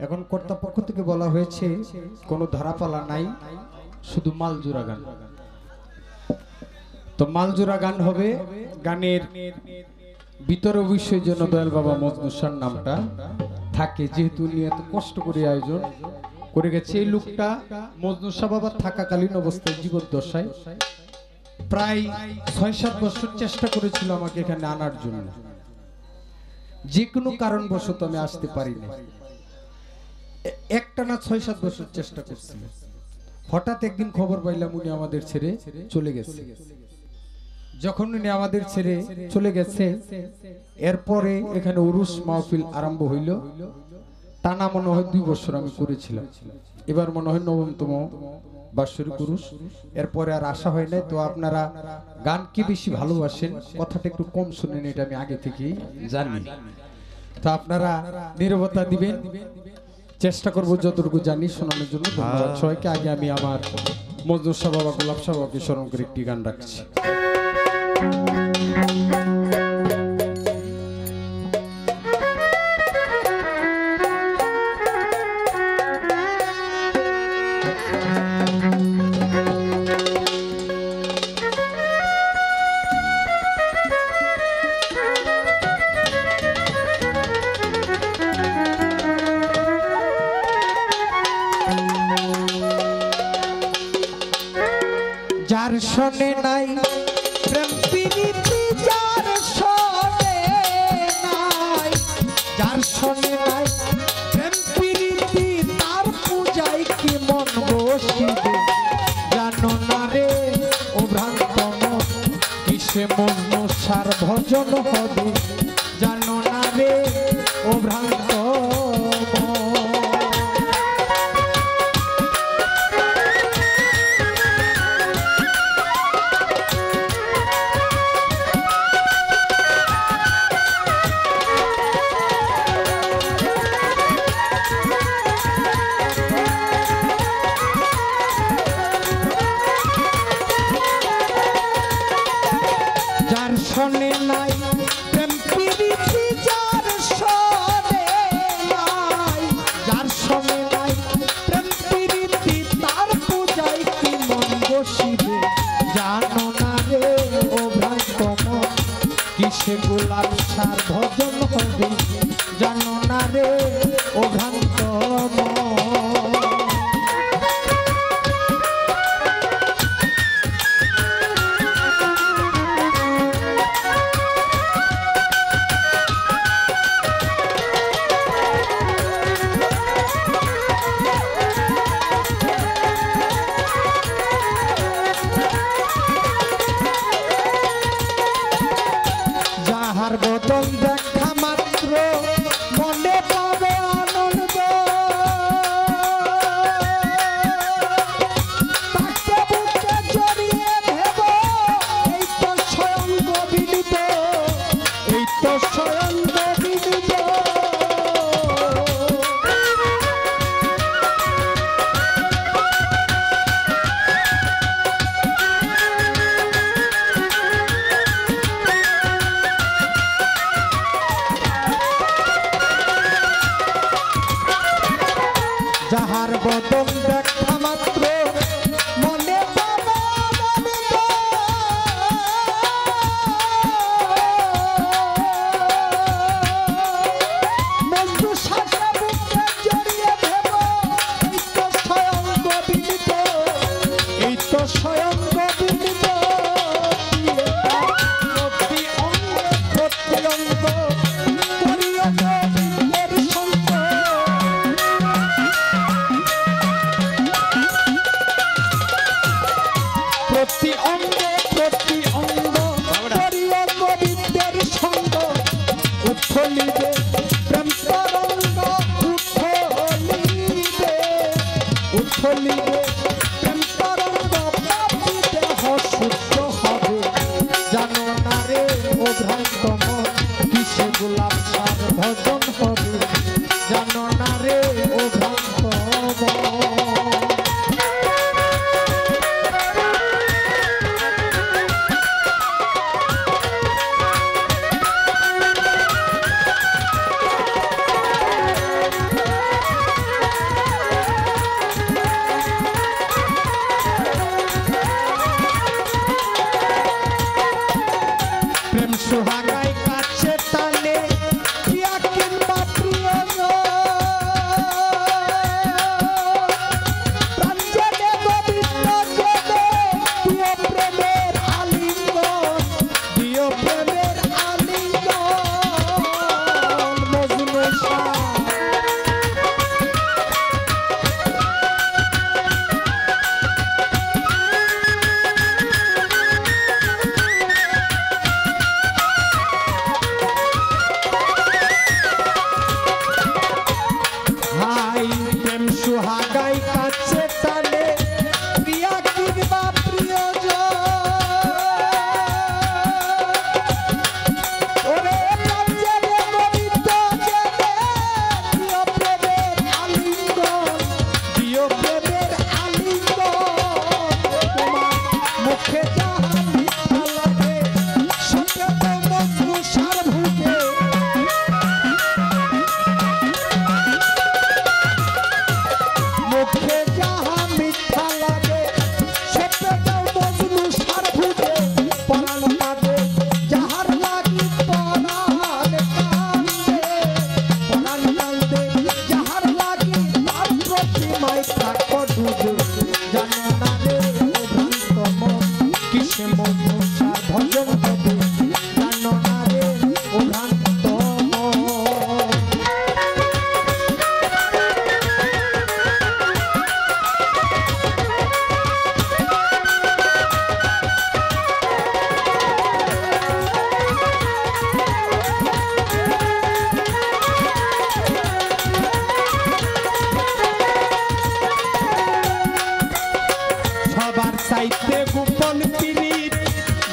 এখন কর্তৃপক্ষ থেকে বলা হয়েছে কোনো ধারাপালা নাই, শুধু মালজোড়া গান। তো মালজোড়া গান হবে। গানের ভিতরে অবশ্যই যেন দয়াল বাবা মজনু শাহর নামটা থাকে, যেহেতু উনি এত কষ্ট করে আয়োজন করে গেছে। এই লোকটা মজনু শাহ বাবা থাকাকালীন অবস্থায় জীবদ্দশায় প্রায় ৬-৭ বছর চেষ্টা করেছিল আমাকে এখানে আনার জন্য। যে কোনো কারণবশত আমি আসতে পারিনি। একটা না ৬-৭ বছর চেষ্টা করছিল। হঠাৎ একদিন খবর পাইলাম উনি আমাদের ছেড়ে চলে গেছে। যখন উনি আমাদের ছেড়ে চলে গেছে, এরপরে এখানে উরুস মাহফিল আরম্ভ হইল। টানা মনে হয় 2 বছর আমি করেছিলাম। এবার মনে হয় ৯তম বাৎসরিক উরুস। এরপরে আর আসা হয় নাই। তো আপনারা গানকে বেশি ভালোবাসেন, কথাটা একটু কম শুনেন, এটা আমি আগে থেকেই জানি। তো আপনারা নীরবতা দিবেন, চেষ্টা করব যতটুকু জানি শোনানোর জন্য। ধন্যবাদ সবাইকে। আগে আমি আমার মজনু শাহ বাবা, গোলাপ শাহ বাবাকে স্মরণ করে একটি গান রাখছি। যার শোনে নাই প্রেম প্রীতি, যার শোনে নাই, যার শোনে নাই প্রেম প্রীতি, তার পূজায় কি মন বসিবে জানো না রে ও ভ্রান্ত মন, কিসে মজনু শাহর ভজন হবে জানো না রে ও ভ্রান্ত শোনে নাই প্রেম প্রীতি, যার শোনে নাই, যার শোনে নাই প্রেম প্রীতি, তার পূজায় কি মন বসিবে জানো না রে ও ভ্রান্ত মন, কিসে গোলাপ শাহর ভজন হবে জানো না রে ও ভ্রান্ত মন। যাহার বদন দেখা মাত্র মনে পাবে আনন্দ, তাকে বুকে জড়িয়ে ভেব এই তো স্বয়ং গোবিন্দ, এই তো স্বয়ং গোবিন্দ। যাহার বদন দেখা মাত্র মনে পাবে আনন্দ, মজনু শাহকে বুকে জড়িয়ে ভেব এই তো স্বয়ং গোবিন্দ, এই তো স্বয়ং গোবিন্দ। প্রতি অঙ্গে প্রতি অঙ্গ করিও গোবিন্দের সঙ্গ, প্রতি অঙ্গে প্রতি অঙ্গ করিও গোবিন্দের সঙ্গ, উচ্ছলিবে প্রেম তরঙ্গ, উচ্ছলিবে উচ্ছলিবে প্রেম তরঙ্গ, পাপী দেহ শুদ্ধ হবে জানো না রে ও ভ্রান্ত মন, কিসে গোলাপ শাহর ভজন হবে জানো না রে ও ভ্রান্ত মন। সোহাগাই কাছে টানে প্রিয়া কিংবা প্রিয়জন প্রাঞ্জলে গোবিন্দ জনে প্রিয় প্রেমের আলিঙ্গন প্রিয় প্রেমের আলিঙ্গন মজনু শাহ সোহাগাই কাছে টানে প্রিয়া কিংবা প্রিয়জন ওরে প্রাঞ্জলে গোবিন্দ জনে প্রিয় প্রেমের আলিঙ্গন প্রিয় প্রেমের আলিঙ্গন তোমার মুখে যাহা মিঠা লাগে সতে তো মজনু সার ভুগে মুখে যাহা মিঠা লাগে সতে দাও মজনু সার ভুগে পরাণ কাঁদে যাহার লাগি পরাণ কান্দে পরাণ কান্দে যাহার লাগি তার প্রতিমায় থাকো ডুবে জানো না রে ও ভ্রান্ত মন কিসে মজনু সার ভজন হবে জানো না রে ও ভ্রান্ত মন সবার চাইতে গোপন পীড়িত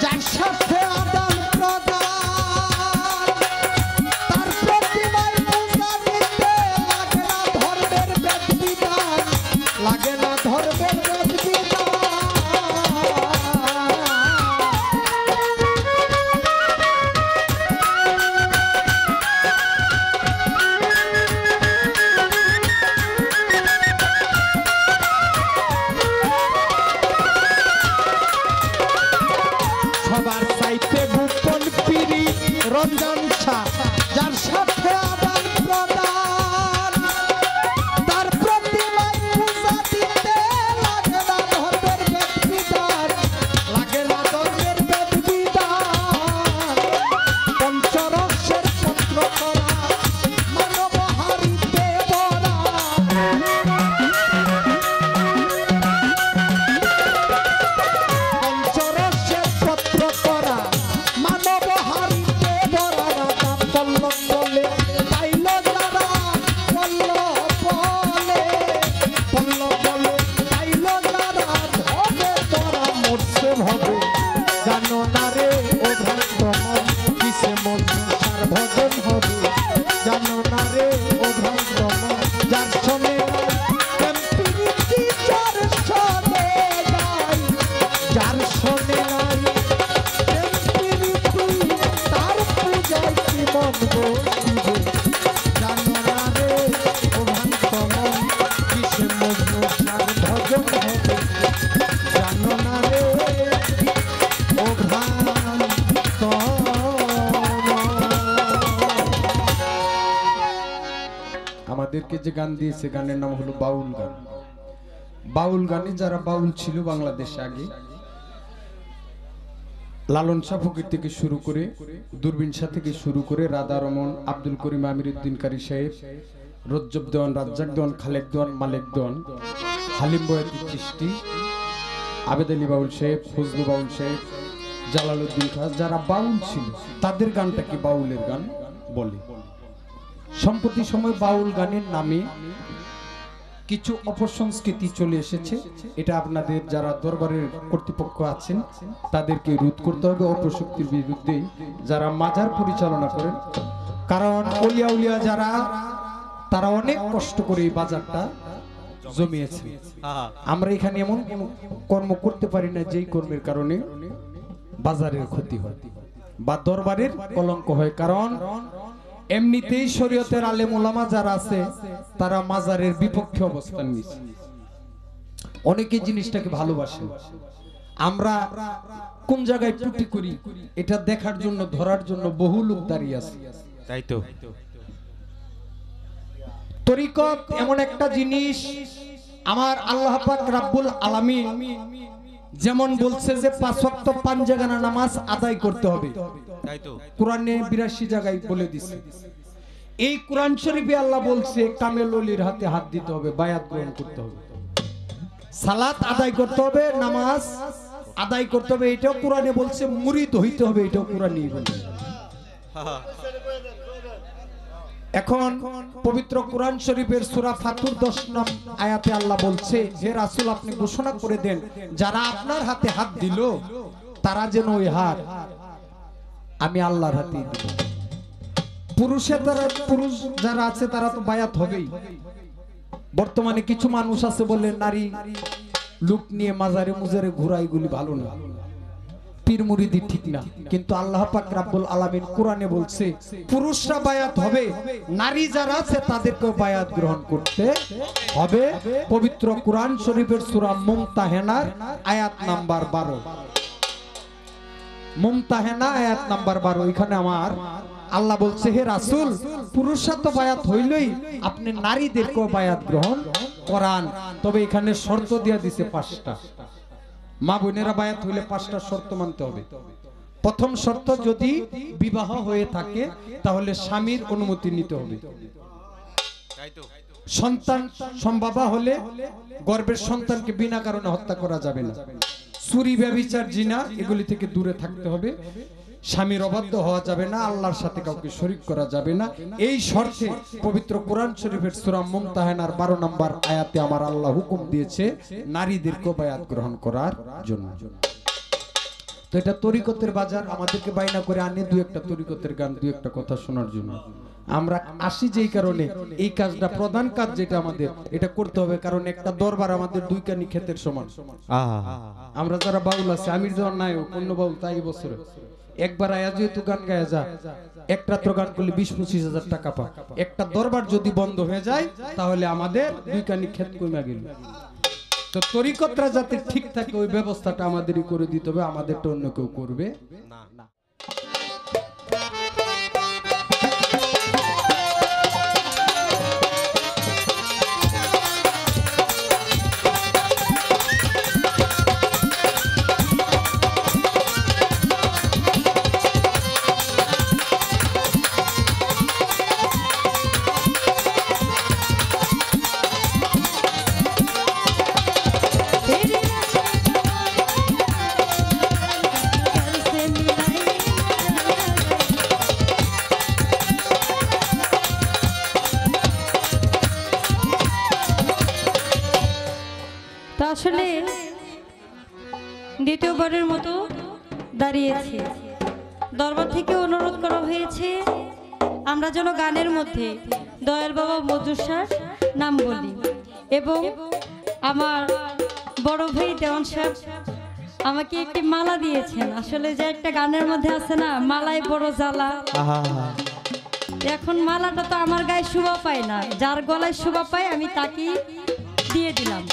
যার সাথে আদান প্রদান তার প্রতিমায় পূজা দিতে লাগে না ধর্মের বেদ বিধান লাগে না ধর্মের বেদ বিধান সবার চাইতে গোপন পীড়িত রঞ্জন শাহ যার সাথে আদান প্রদান তার প্রতিমায় পূজা দিতে লাগে না ধর্মের বেদ বিধান লাগে না ধর্মের বেদ বিধান পঞ্চরসের পত্র করা মানব হারিতে বরা পঞ্চরসের পত্র করা মানব হারিতে বরা রাধা পল্লব বলে পাইল যারা পল্লব বলে পল্লব বলে পাইল যারা ধবে তোরা মরছে ভবে জানো না রে ও ভ্রান্ত মন কিসে মজনু সার ভজন হবে জানো না রে ও ভ্রান্ত মন যার শোনে নাই প্রীতি যার শোনে নাই যার শোনে নাই প্রীতি তার পূজায় কি মন বসিবে জানো না রে ও ভ্রান্ত মন কিসে মজনু সার ভজন হবে জানো না রে ও ভ্রান্ত আমাদেরকে যে গান দিয়েছে গানের নাম হলো বাউল গান। বাউল গানে যারা বাউল ছিল বাংলাদেশে আগে লালন শাহ ফকির থেকে শুরু করে দূরবীন শাহ থেকে শুরু করে রাধা রমন আব্দুল করিম আমিরউদ্দিন কারি সাহেব রজ্জব দেওয়ান রাজ্জাক দেওয়ান খালেক দেওয়ান মালেক দেওয়ান হালিম বয়াতি চিশতি আবেদ আলী বাউল সাহেব ফজলু বাউল সাহেব জালালউদ্দিন খান যারা বাউল ছিল তাদের গানটাকে বাউলের গান বলে। সম্প্রতি সময় বাউল গানের নামে কিছু অপসংস্কৃতি চলে এসেছে, এটা আপনাদের যারা দরবারের কর্তৃপক্ষ আছেন তাদেরকে রোধ করতে হবে অপশক্তির বিরুদ্ধে যারা মাজার পরিচালনা করেন। কারণ ওলিয়া উলিয়া যারা তারা অনেক কষ্ট করে এই বাজারটা জমিয়েছে। আমরা এখানে এমন কর্ম করতে পারি না যেই কর্মের কারণে বাজারের ক্ষতি হয় বা দরবারের কলঙ্ক হয়। কারণ এমনিতেই শরীয়তের আলেম ওলামা যারা আছে তারা মাজারের বিপক্ষে অবস্থান নিয়েছে। অনেকে জিনিসটাকে ভালোবাসে, আমরা কোন জায়গায় ত্রুটি করি এটা দেখার জন্য, ধরার জন্য বহু লোক দাঁড়িয়ে আছে। তাই তো তরিকত এমন একটা জিনিস, আমার আল্লাহ পাক রাব্বুল আলামিন যেমন বলছে যে 5 ওয়াক্ত 5 জায়গায় নামাজ আদায় করতে হবে, তাই তো কোরআনে 82 জায়গায় বলে দিছে। এই কোরআন শরীফে আল্লাহ বলছে কামেল ওলির হাতে হাত দিতে হবে, বায়াত গ্রহণ করতে হবে, সালাত আদায় করতে হবে, নামাজ আদায় করতে হবে, এটাও কোরআনে বলছে। মুরিদ হইতে হবে, এটাও কোরআনেই বলছে। এখন পবিত্র কোরআন শরীফের সূরা ফাতুর 10 নং আয়াতে আল্লাহ বলছে, হে রাসূল আপনি ঘোষণা করে দেন যারা আপনার হাতে হাত দিল তারা যেন ওই হাত আমি আল্লাহর হাতে দিব। পুরুষ যারা আছে তারা তো বায়াত হবেই। বর্তমানে কিছু মানুষ আছে বলে নারী লুক নিয়ে মাজারে মুজারে ঘুরাই, গুলি ভালো না, পীর মুরিদি ঠিক না, কিন্তু আল্লাহ পাক রাব্বুল আলামিন কোরআনে বলছে পুরুষরা বায়াত হবে, নারী যারা আছে তাদেরকেও বায়াত গ্রহণ করতে হবে। পবিত্র কোরআন শরীফের সূরা মুমতাহানার আয়াত নাম্বার 12, মুমতাহানা আয়াত নাম্বার 12, এখানে আমার আল্লাহ বলছে হে রাসূল পুরুষরা তো বায়াত হইলই, আপনি নারীদেরকেও বায়াত গ্রহণ করান। তবে এখানে শর্ত দিয়া দিছে 5টা। মা বোনেরা বায়াত হইলে 5টা শর্ত মানতে হবে। প্রথম শর্ত, যদি বিবাহ হয়ে থাকে তাহলে স্বামীর অনুমতি নিতে হবে। সন্তান সম্ভবা হলে গর্ভের সন্তানকে বিনা কারণে হত্যা করা যাবে না। চুরি ব্যভিচার জিনা এগুলি থেকে দূরে থাকতে হবে। স্বামীর অবাধ্য হওয়া যাবে না, আল্লাহর সাথে কাউকে শরীক করা যাবে না। এই শর্তে পবিত্র কোরআন শরীফের সূরা মুমতাহানার 12 নম্বর আয়াতে আমার আল্লাহ হুকুম দিয়েছে নারীদেরকে বায়াত গ্রহণ করার জন্য। তো এটা তরিকতের বাজার, আমাদেরকে বাইনা করে আনে দুই একটা তরিকতের গান, দুই একটা কথা শোনার জন্য আমরা আসি। যেই কারণে এই কাজটা প্রধান কাজ যেটা আমাদের এটা করতে হবে, কারণ একটা দরবার আমাদের 2 কানি ক্ষেতের সমান। আমরা যারা বাউল আছে, আমির জামান নায়ক অন্য বাউল, তাই বছরে একবার আয়া যেহেতু গান গায়া যা, একটা তো গান করলে 20-25 হাজার টাকা পা। একটা দরবার যদি বন্ধ হয়ে যায় তাহলে আমাদের 2 কানি ক্ষেত কমে গেল। তো তরিকতরা যাতে ঠিক থাকে ওই ব্যবস্থাটা আমাদেরই করে দিতে হবে, আমাদেরটা অন্য কেউ করবে না। আসলে দ্বিতীয়বারের মতো দাঁড়িয়েছি, দরবার থেকে অনুরোধ করা হয়েছে আমরা যেন গানের মধ্যে দয়াল বাবা মজুর শাহর নাম বলি, এবং আমার বড় ভাই দেওয়ান সাহেব আমাকে একটি মালা দিয়েছেন। আসলে যে একটা গানের মধ্যে আছে না, মালাই বড় জ্বালা, এখন মালাটা তো আমার গায়ে শোভা পায় না, যার গলায় শোভা পায় আমি তাকে দিয়ে দিলাম।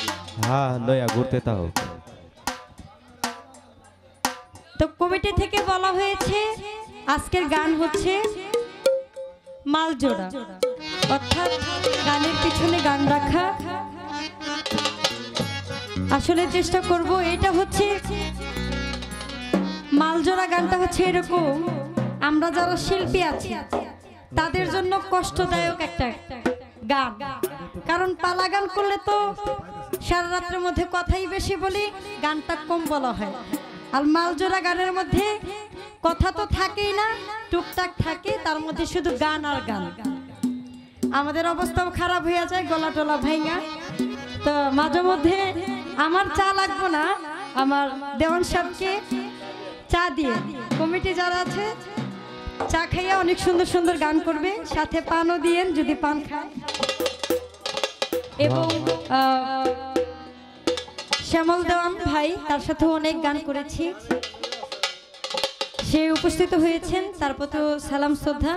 তো কমিটি থেকে বলা হয়েছে আজকের গান হচ্ছে মালজোড়া, অর্থাৎ গানের পিছনে গান রাখা। আসলে চেষ্টা করব, এটা হচ্ছে মালজোড়া গানটা হচ্ছে এরকম, আমরা যারা শিল্পী আছি তাদের জন্য কষ্টদায়ক একটা গান, কারণ পালা গান করলে তো সারা রাতের মধ্যে কথাই বেশি বলি, গানটা কম বলা হয়। আর মালজোড়া গানের মধ্যে কথা তো থাকেই না, টুকটাক থাকে, তার মধ্যে শুধু গান আর গান। আমাদের অবস্থাও খারাপ হয়ে যায়, গলা টলা ভাঙা। তো মাঝে মধ্যে আমার চা লাগবো না, আমার দেওয়ান সাহেবকে চা দিয়ে কমিটি যারা আছে চা খাইয়া অনেক সুন্দর সুন্দর গান করবে, সাথে পানও দিয়েন যদি পান খায়। এবং শ্যামল দেওয়ান ভাই, তার সাথে অনেক গান করেছি, সে উপস্থিত হয়েছেন, তার প্রতি সালাম শ্রদ্ধা।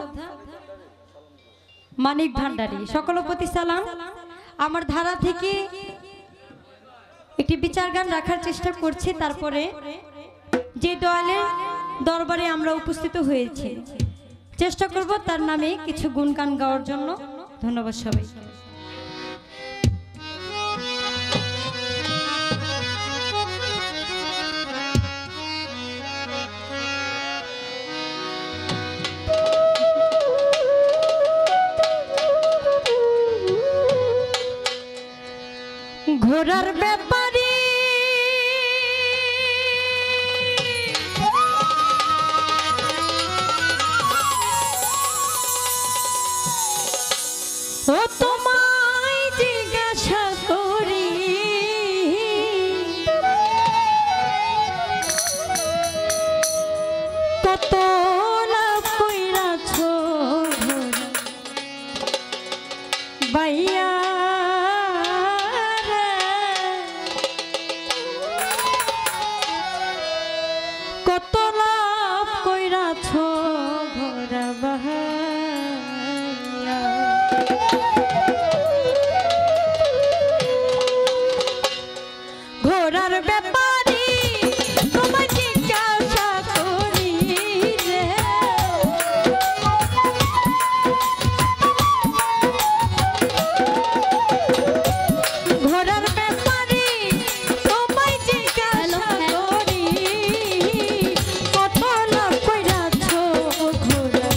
মানিক ভান্ডারী, সকলের প্রতি সালাম। আমার ধারা থেকে একটি বিচার গান রাখার চেষ্টা করছি। তারপরে যে দয়ালের দরবারে আমরা উপস্থিত হয়েছি চেষ্টা করব তার নামে কিছু গুণগান গাওয়ার জন্য। ধন্যবাদ সবাই। ঘোড়ার ব্যাপারে ও তোমায় জিজ্ঞাসা করি কত লাভ কইরাছ বাইয়া কত লাভ কইরাছ ঘোড়া বাহাইয়া ঘোড়ার ব্যাপারে তোমায় জিজ্ঞাসা করি রে ঘোড়ার ব্যাপারে তোমায় জিজ্ঞাসা করি কত লাভ কইরাছ ঘোড়া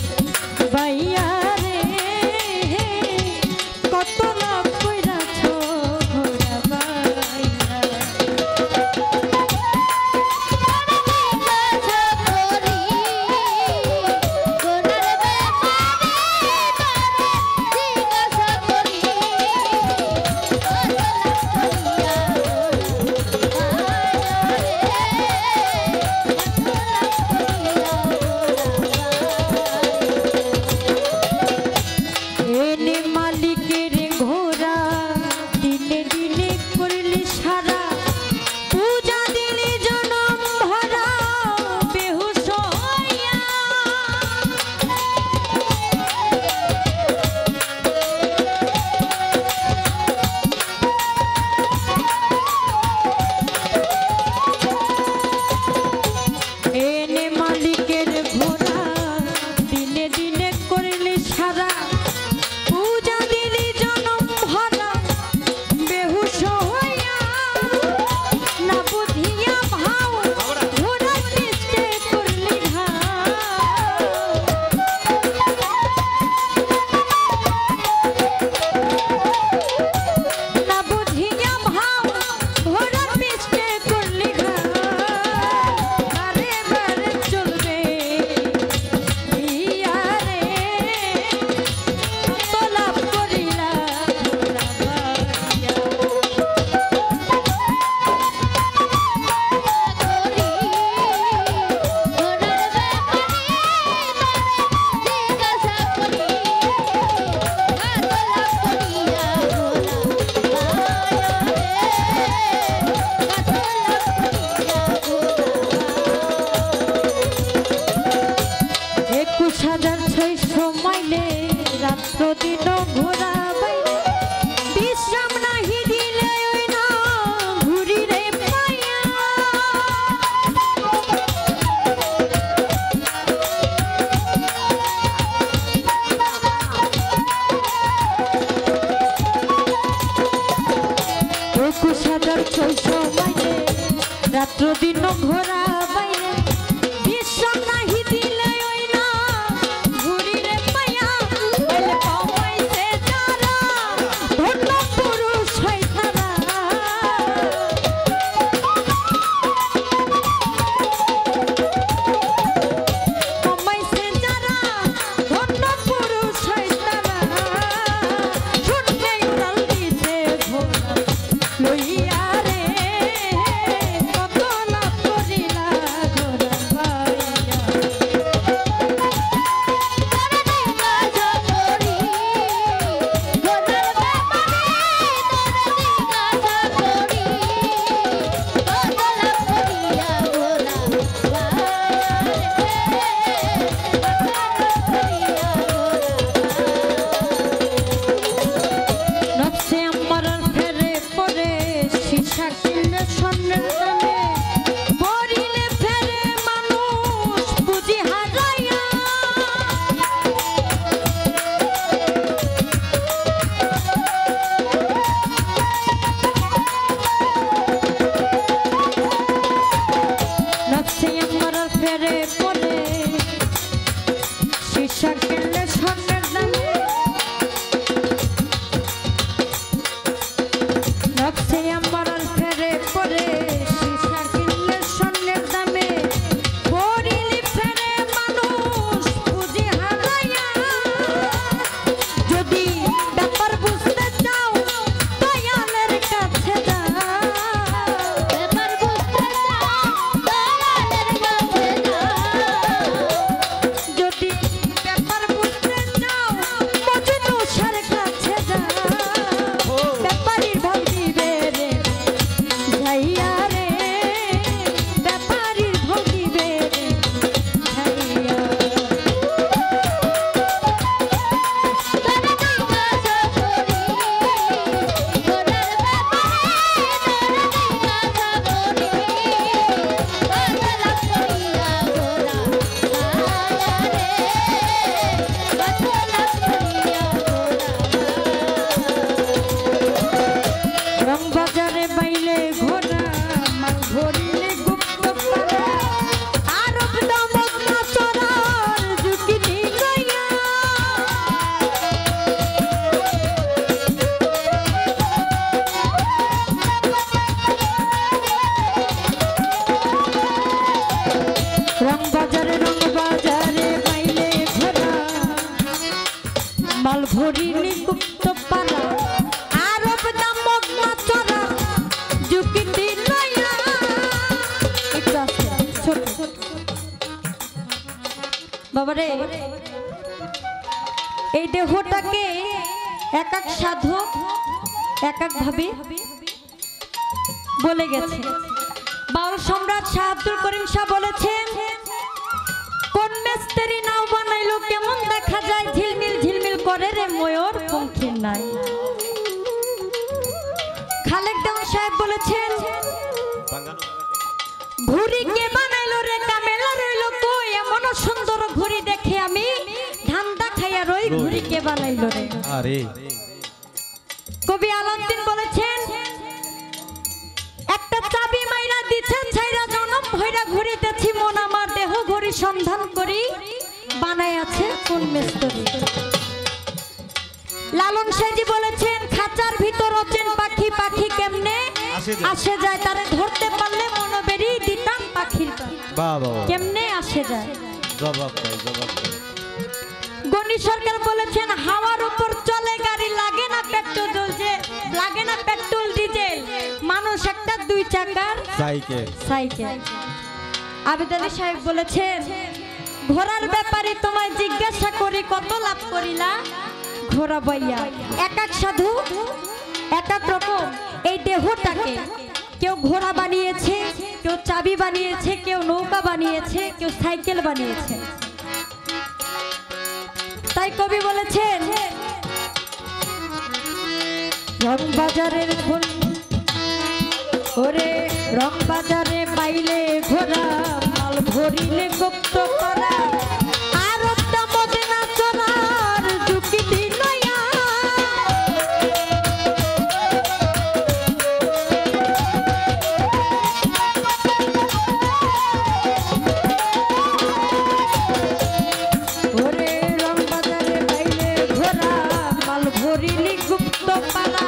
বাইয়া রে কত লাভ কইরাছ ঘোড়া বাইয়া এনে মালিকের ঘোড়া দিনে দিনে করলি সারা পূজা দিলে জনম ভরা বেহুশ হইয়া এনে মালিকের ঘোড়া দিনে দিনে করলি সারা পূজা দিলি জনম ভরা বেহুশ হইয়া না বুঝিয়া ভাও ঘোড়ার পিছে করলি না বুঝিয়া ভাও ঘোড়ার পিছে করলি বারে বারে চলবে ইয়া রে কত লাভ করিলা ঘোড়া বাইয়া একুশ হাজার ৬০০ মাইলে রাত্র দিন ঘোরা বাইরে বিশ্রাম নাহি দিলে ওই না ঘুরি রে পাইয়া একুশ হাজার ৬০০ মাইলে রাত্র দিন ঘোরা বাইরে বিশ্রাম নাহি দিলে ওই না ঘুরি রে পাইয়া বলে পাওয়াইছে যারা ধন্য পুরুষ হয় তারা পাওয়াইছে যারা ধন্য পুরুষ হয় তারা শুনলে উড়াল দিতে ঘোড়া লইয়া রে কত লাভ করিলা আমার ফেরে পড়ে শিশা কিনলে স্বর্ণের দামে রাখছে আমার ফেরে পড়ে শিশা কিনলে স্বর্ণের দামে পড়িলি ফেরে মানুষ বুঝি হারাইয়া যদি ব্যাপার বুঝতে চাও দয়ালের কাছে যাও ব্যাপার বুঝতে চাও দয়ালের কাছে যাও যদি ব্যাপার বুঝতে চাও মজনু সার কাছে যাও ব্যাপারীর ভাব দিবে রে যাইয়া রে ব্যাপারীর ভাব দিবে রে যাইয়া রং বাজারে বাইলে ঘোড়া মাল ঘুরিলে গুপ্ত পাড়া আরব দমক নাচরার জুকিনি গয়া রং বাজারে বাইলে ঘোড়া মাল ঘুরিলে গুপ্ত পাড়া আরব দমক নাচরা জুকিনি গয়া একটু আছে ছোট বাবারে এই দেহটাকে এক এক সাধক এক এক ভাবে বলে গেছে বাউল সম্রাট শাহ আব্দুল করিম শাহ বলেছেন কোন মিস্ত্রি নাও বানাইলো কেমন দেখা যায় ঝিলমিল ঝিলমিল করে রে ময়ূর পঙ্খির নাই খালেক দেওয়ান সাহেব বলেছেন ঘুড়ি কে বানাইলো রে কামেলা রইলো কই এমন সুন্দর ঘুড়ি দেখে আমি ধান্দা খাইয়া রই ঘুড়ি কে বানাইলো রে আরে কবি আলাউদ্দিন বলেছেন একটা চাবি মাইরা দিছে ছাইরা জনম ভইরা ঘুরিতেছি মন আমার দেহ ঘড়ি সন্ধান করি বানাই আছে কোন মিস্ত্রি লালন সাইজি বলেছেন খাঁচার ভিতর অচেন পাখি পাখি কেমনে আসে যায় তারে ধরতে পারলে মনোবেরি দিতাম পাখির বাবা কেমনে আসে যায় জবাব দাও জবাব দাও গণি সরকার বলেছেন হাওয়ার উপর চলে গাড়ি লাগে না পেট্রোল লাগে না পেট্রোল ডিজেল মানুষ একটা দুই চাকার সাইকেল আবেদ আলী সাহেব বলেছেন ঘোড়ার ব্যাপারে তোমায় জিজ্ঞাসা করি কত লাভ করিলা ঘোড়া বইয়া এক এক সাধু এক এক রকম এই দেহটাকে কেউ ঘোড়া বানিয়েছে কেউ চাবি বানিয়েছে কেউ নৌকা বানিয়েছে কেউ সাইকেল বানিয়েছে তাই কবি বলেছেন রং বাজারের ওরে রং বাজারে পাইলে ঘোড়া মাল ভরিলে গুপ্ত করা আর মদিনা চরার ঝুঁকি দিনয়া ওরে রং বাজারে পাইলে ঘোড়া মাল ভরিলে গুপ্ত পালা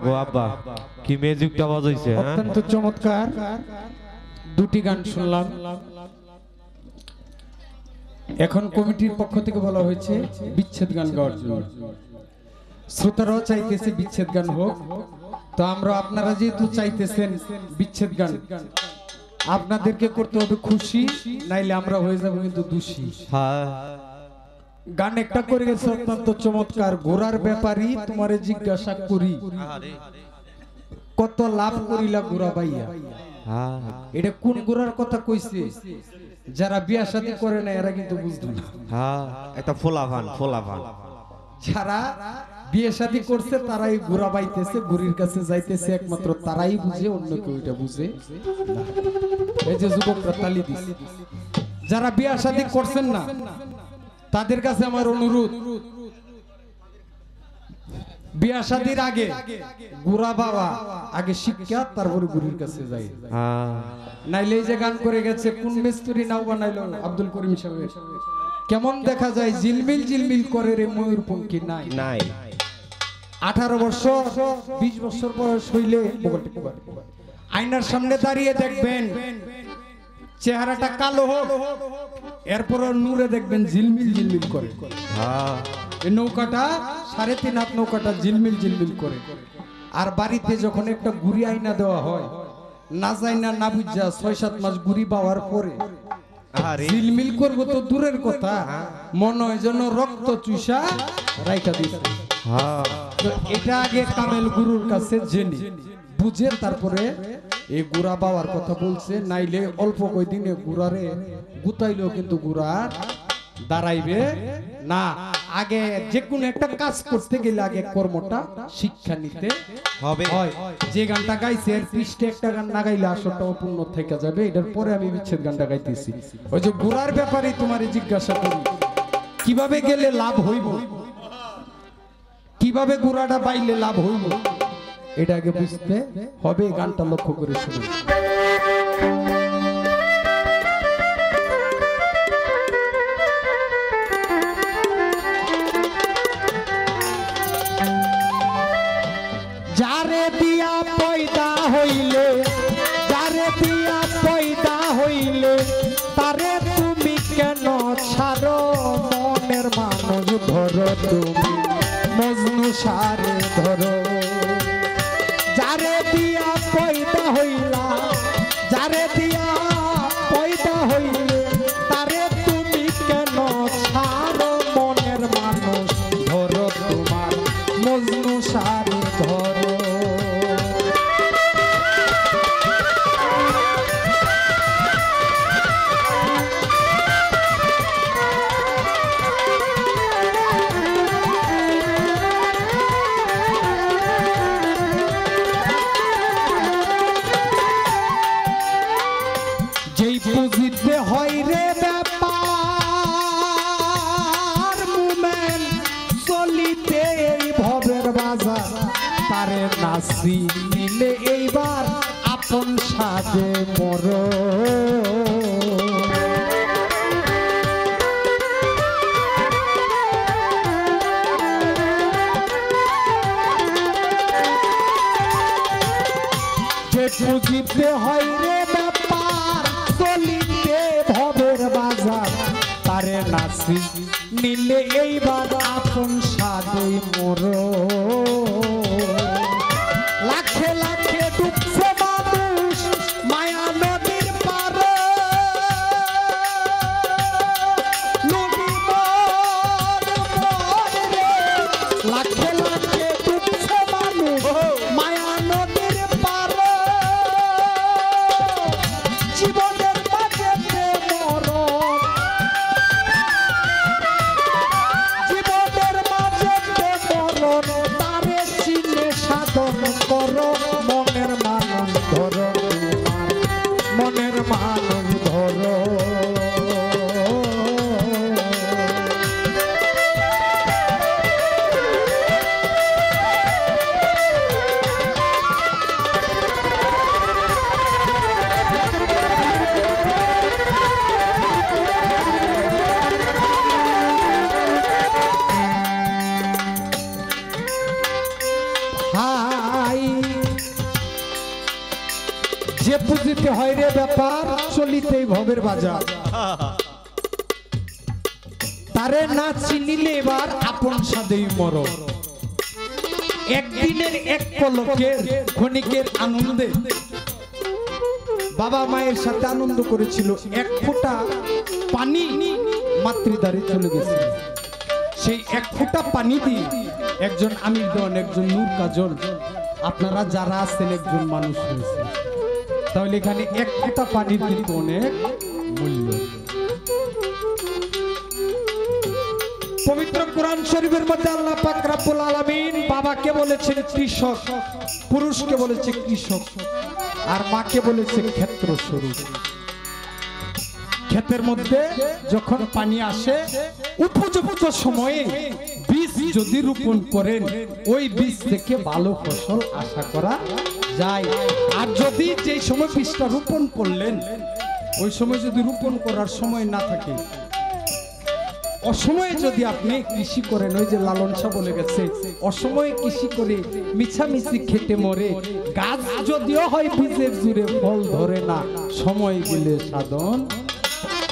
গো আব্বা কি মিউজিকটা বাজাইছে হ্যাঁ অত্যন্ত চমৎকার দুটি গান শুনলাম। এখন কমিটির পক্ষ থেকে বলা হয়েছে বিচ্ছেদ গান গাওয়ার জন্য। শ্রোতারাও চাইতেছে বিচ্ছেদ গান হোক, তো আমরা আপনারা যেহেতু চাইতেছেন বিচ্ছেদ গান, আপনাদেরকে করতে হবে খুশি, নাইলে আমরা হয়ে যাবো কিন্তু দোষী। হ্যাঁ গান একটা করে গেছে অত্যন্ত চমৎকার। ঘোড়ার ব্যাপারী তোমারে জিজ্ঞাসা করি, কত লাভ করিলা ঘোড়া বাইয়া। হ্যাঁ এটা কোন ঘোড়ার কথা কইছে? যারা বিয়া শাদী করে না এরা কিন্তু বুঝতো না। হ্যাঁ এটা ফোলাভান যারা বিয়ে শাদী করছে তারাই ঘোড়া বাইতেছে, ঘুরির কাছে যাইতেছে, একমাত্র তারাই বুঝে, অন্য কেউ এটা বুঝে না। এই যে যুবকরা তালি দিছে, যারা বিয়া শাদী করছেন না তাদের কাছে আমার অনুরোধ, বিয়া শাদীর আগে ঘোড়া বাবা আগে শিক্ষা, তারপরে ঘুরির কাছে যাই। নাইলে এই যে গান করে গেছে কোন মিস্ত্রি নাও বানাইলো আব্দুল করিম সাহেব, কেমন দেখা যায় ঝিলমিল ঝিলমিল করে রে ময়ূর পঙ্খী নাই নাই। 18 বছর 20 বছর বয়স হইলে আয়নার সামনে দাঁড়িয়ে দেখবেন চেহারাটা কালো হোক, এরপর নূরে দেখবেন ঝিলমিল ঝিলমিল করে। এই নৌকাটা 3.5 হাত নৌকাটা ঝিলমিল ঝিলমিল করে। আর বাড়িতে যখন একটা গুড়ি আয়না দেওয়া হয়, না যায় না না বুঝা 6-7 মাস গুড়ি পাওয়ার পরে ঝিলমিল করবো তো দূরের কথা, মনে হয় যেন রক্ত চুষা রাইখা দিছে। তো এটা আগে কামেল গুরুর কাছে জেনে বুঝে তারপরে এই গুড়া পাওয়ার কথা বলছে, নাইলে অল্প কয়দিনে গুড়ারে গুতাইলেও কিন্তু গুড়ার দাঁড়াইবে না। আগে যে কোনো একটা কাজ করতে গেলে আগে কর্মটা শিক্ষা নিতে হবে। যে গানটা গাইছে এর পৃষ্ঠে একটা গান না গাইলে আসরটা অপূর্ণ থেকে যাবে। এটার পরে আমি বিচ্ছেদ গানটা গাইতেছি। ওই যে ঘোড়ার ব্যাপারে তোমারে জিজ্ঞাসা করি, কিভাবে গেলে লাভ হইব, কিভাবে ঘোড়াটা বাইলে লাভ হইব, এটা আগে বুঝতে হবে। গানটা লক্ষ্য করে শুনুন। যারে দিয়া পয়দা হইলে, যারে দিয়া পয়দা হইলে, তারে তুমি কেন ছাড়ো? মনের মানুষ ধরো তুমি, মজনু সারে ধরো। যারে দিয়া পয়দা হইলা, যারে দিয়া পয়দা হইলে, তারে তুমি কেন ছাড়ো? মনের মানুষ ধরো তোমার, মজনু সারে ধরো। যেই বুঝিতে হয় রে ব্যাপার মুমেন চলিতে এই ভবের বাজার, তারে নাসি নিলে এইবার আপন সাজে মর। যে বুঝিতে হয় রে ব্যাপার চলিতে ভবের বাজার, তারে নাসি নিলে এইবার আপন সাজে মর। লাখে লাখে ডুবছে মানুষ মায়া নদীর পারে, নদী রে। লাখে লাখে ডুবছে মানুষ মায়া নদীর পারে, জীবনের মাঝে মরণ, জীবনের মাঝে মরণ, তারে চিনে সাধন করো। মনের মানুষ ধরো তোমার, মনের মানুষ ধরো। হাই যে পুজিতে হয় রে ব্যাপার চলিতেই ভবের বাজার তারে না চিনিলে এবার আপন সাদেই মরণ একদিনের এক পলকের ক্ষণিকের আনন্দে বাবা মায়ের সাথে আনন্দ করেছিল এক ফোঁটা পানি মাতৃদ্বারে চলে গেছে সেই এক ফোঁটা পানি দিয়ে একজন আমির দেওয়ান একজন নূর কাজল আপনারা যারা আছেন একজন মানুষ হয়েছে তাহলে এখানে এক ফোঁটা পানির কিন্তু অনেক মূল্য পবিত্র কোরআন শরীফের মধ্যে আল্লাহ পাক রব্বুল আলামিন বাবাকে বলেছেন কৃষক পুরুষকে বলেছে কৃষক আর মাকে বলেছে ক্ষেত্র স্বরূপ ক্ষেতের মধ্যে যখন পানি আসে উপযুক্ত সময়ে বীজ যদি রোপণ করেন ওই বীজ থেকে ভালো ফসল আশা করা যায় আর যদি যেই সময় বীজটা রোপণ করলেন ওই সময় যদি রোপণ করার সময় না থাকে অসময়ে যদি আপনি কৃষি করেন ওই যে লালন শাহ বলে গেছে অসময়ে কৃষি করে মিছামিছি খেতে মরে গাছ যদিও হয় বীজের জুড়ে ফল ধরে না সময় গেলে সাধন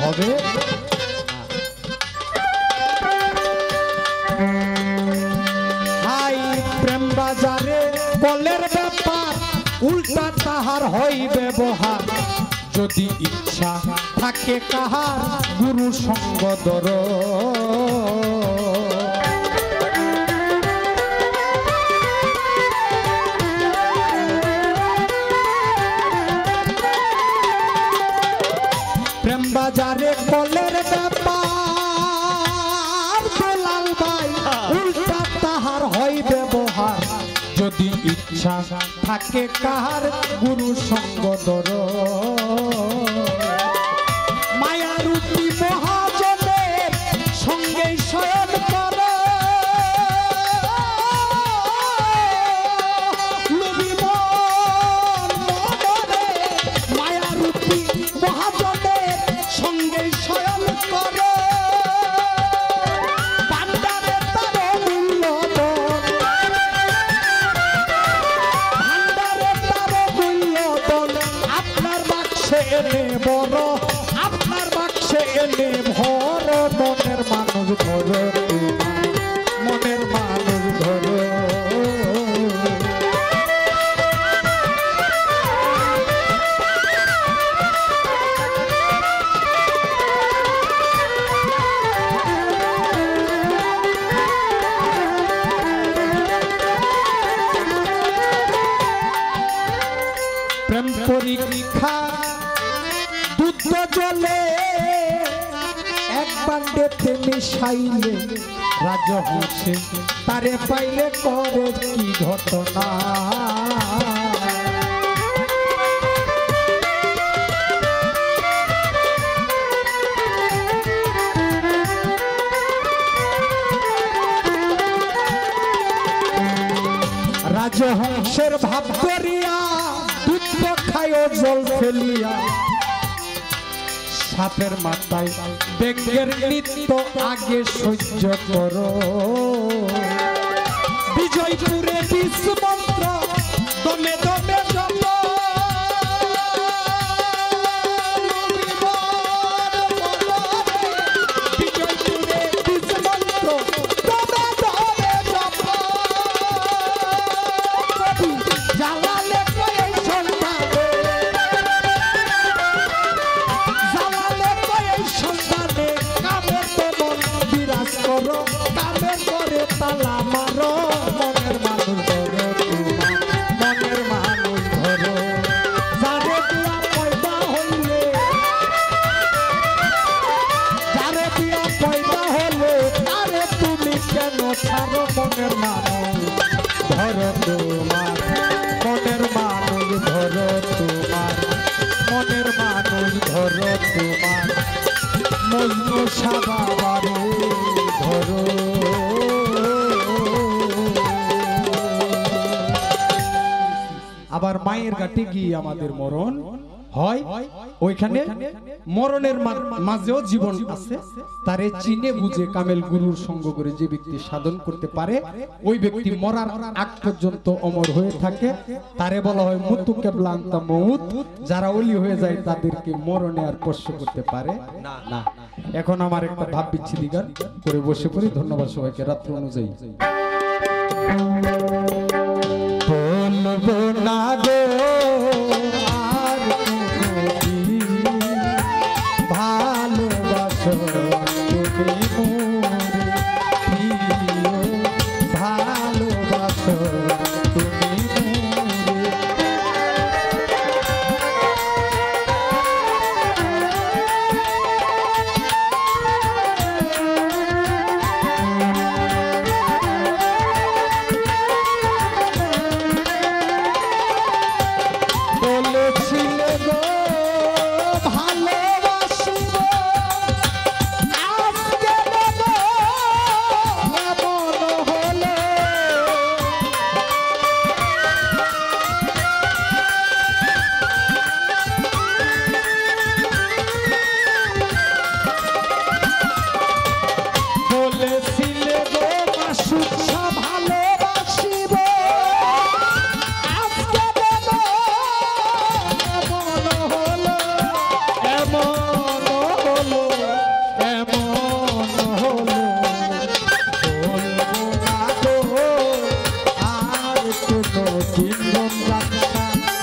হবে হাই প্রেম বাজারে বলের ব্যাপার উল্টা তাহার হয় ব্যবহার যদি ইচ্ছা থাকে কাহার গুরু সঙ্গ ধর প্রেম বাজারে কলের ব্যাপার দলাল ভাই উল্টা তাহার হয় ব্যবহার যদি ইচ্ছা থাকে কাহার গুরু সঙ্গ ধর মায়ারূপী মহাজনের সঙ্গে শয়ন কর মায়ারূপী মহাজনের সঙ্গে শয়ন কর বড় আপনার বাক্সে এনে ভর মনের মানুষ ধর মনের মানুষ ধর প্রেম পরীক্ষা জলে এক বান্ডেতে মিশাইলে রাজহংসে তারে পাইলে করে কি ঘটনা রাজহংসের ভাব করিয়া দুধ খায় জল ফেলিয়া সাপের মাথায় বেগের নৃত্য আগে সহ্য করো বিজয়পুরে বিষ মন্ত্র দমে দমে জপ বিজয়পুরে বিষ মন্ত্র দমে দমে জপ জ্বালালে কয়ে সন্তানে কামের করে তালা মারো মনের মানুষ ধরো মনের মানুষ ধরো যারে দিয়া পয়দা হইলে যারে দিয়া পয়দা হলে তারে তুমি কেন ছাড়ো মনের মানুষ ধরো তোমার মনের মানুষ ধরো তোমার মনের মানুষ ধরো তোমার মজনু সাবাবারে ধরো আবার মায়ের ঘাটে গিয়ে আমাদের মরণ হয় ওইখানে মরণের মাঝেও জীবন আছে। তারে চিনে বুঝে কামেল গুরুর সঙ্গ করে যে ব্যক্তি সাধন করতে পারে ওই ব্যক্তি মরার আগ পর্যন্ত অমর হয়ে থাকে। তারে বলা হয় মুতু কেবলা আনতা মউত। যারা ওলি হয়ে যায় তাদেরকে মরণে আর স্পর্শ করতে পারে না। এখন আমার একটা ভাব বিচ্ছিন্ন গান করে বসে পড়ি। ধন্যবাদ সবাইকে। রাত্র অনুযায়ী বলবো না গো আর কোনোদিন ভালোবাসো তুমি মোরে প্রিয়, ভালোবাসো তুমি মোরে। বলেছিলে গো ভালোবাসিব, আজকে দেব এমন হলো। বলেছিলে গো মাসুক ভালোবাসিব, আজকে দেব এমন হলো, এমন হলো, এমন হলো। বলবো না গো আর কোনোদিন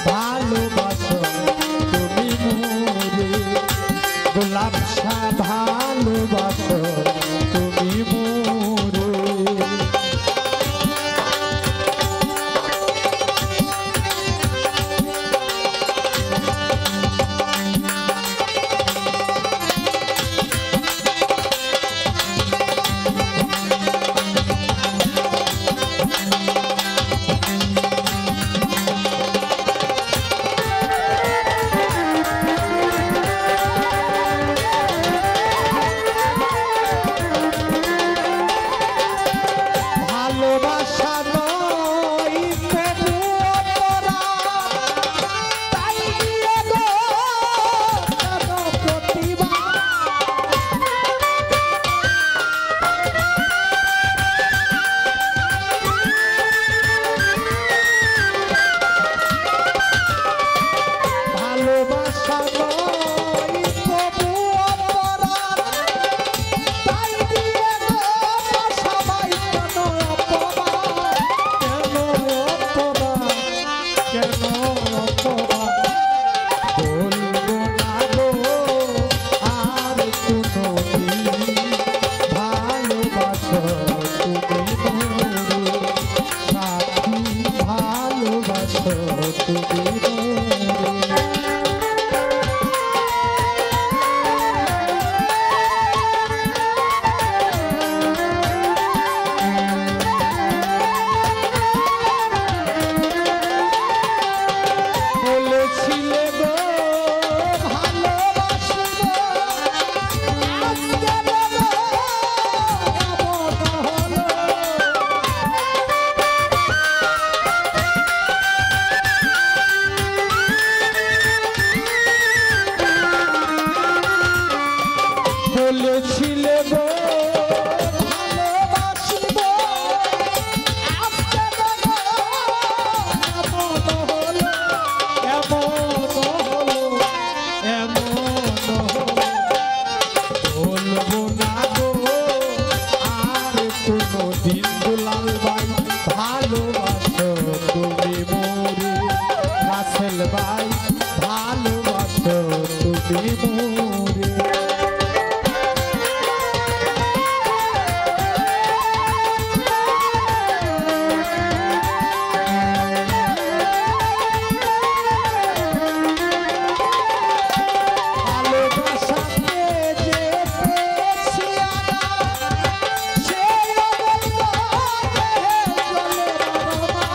ভালোবাসো তুমি মোরে, গোলাপ শাহ ভালোবাসো তুমি মোরে। ভালোবাসা নয় তবু অপরাধ, তাই দিয়ে গো কেন প্রতিবাদ। ভালোবাসা নয় তবু অপরাধ, তাই দিয়ে গো সবাই কেন অপমান, কেন অপমান, কেন অপমান। বলবো না গো আর কোনোদিন ভালোবাসো তুমি মোরে, সাথী ভালোবাসো তুমি মোরে। বলেছিলে গো ভালোবাসিব, আজকে দেব এমন হলো। বলেছিলে গো ভালোবাসিব, আজকে দেব এমন হলো, এমন হলো, এমন হলো। বলবো না গো আর কোনোদিন দুলাল ভাই ভালোবাসো তুমি মোরে, রাসেল ভাই ভালোবাসো তুমি মোরে। ভালোবাসাতে যে পেয়েছি আমরা, সেই অমূল্য দেহে চলে বাবা।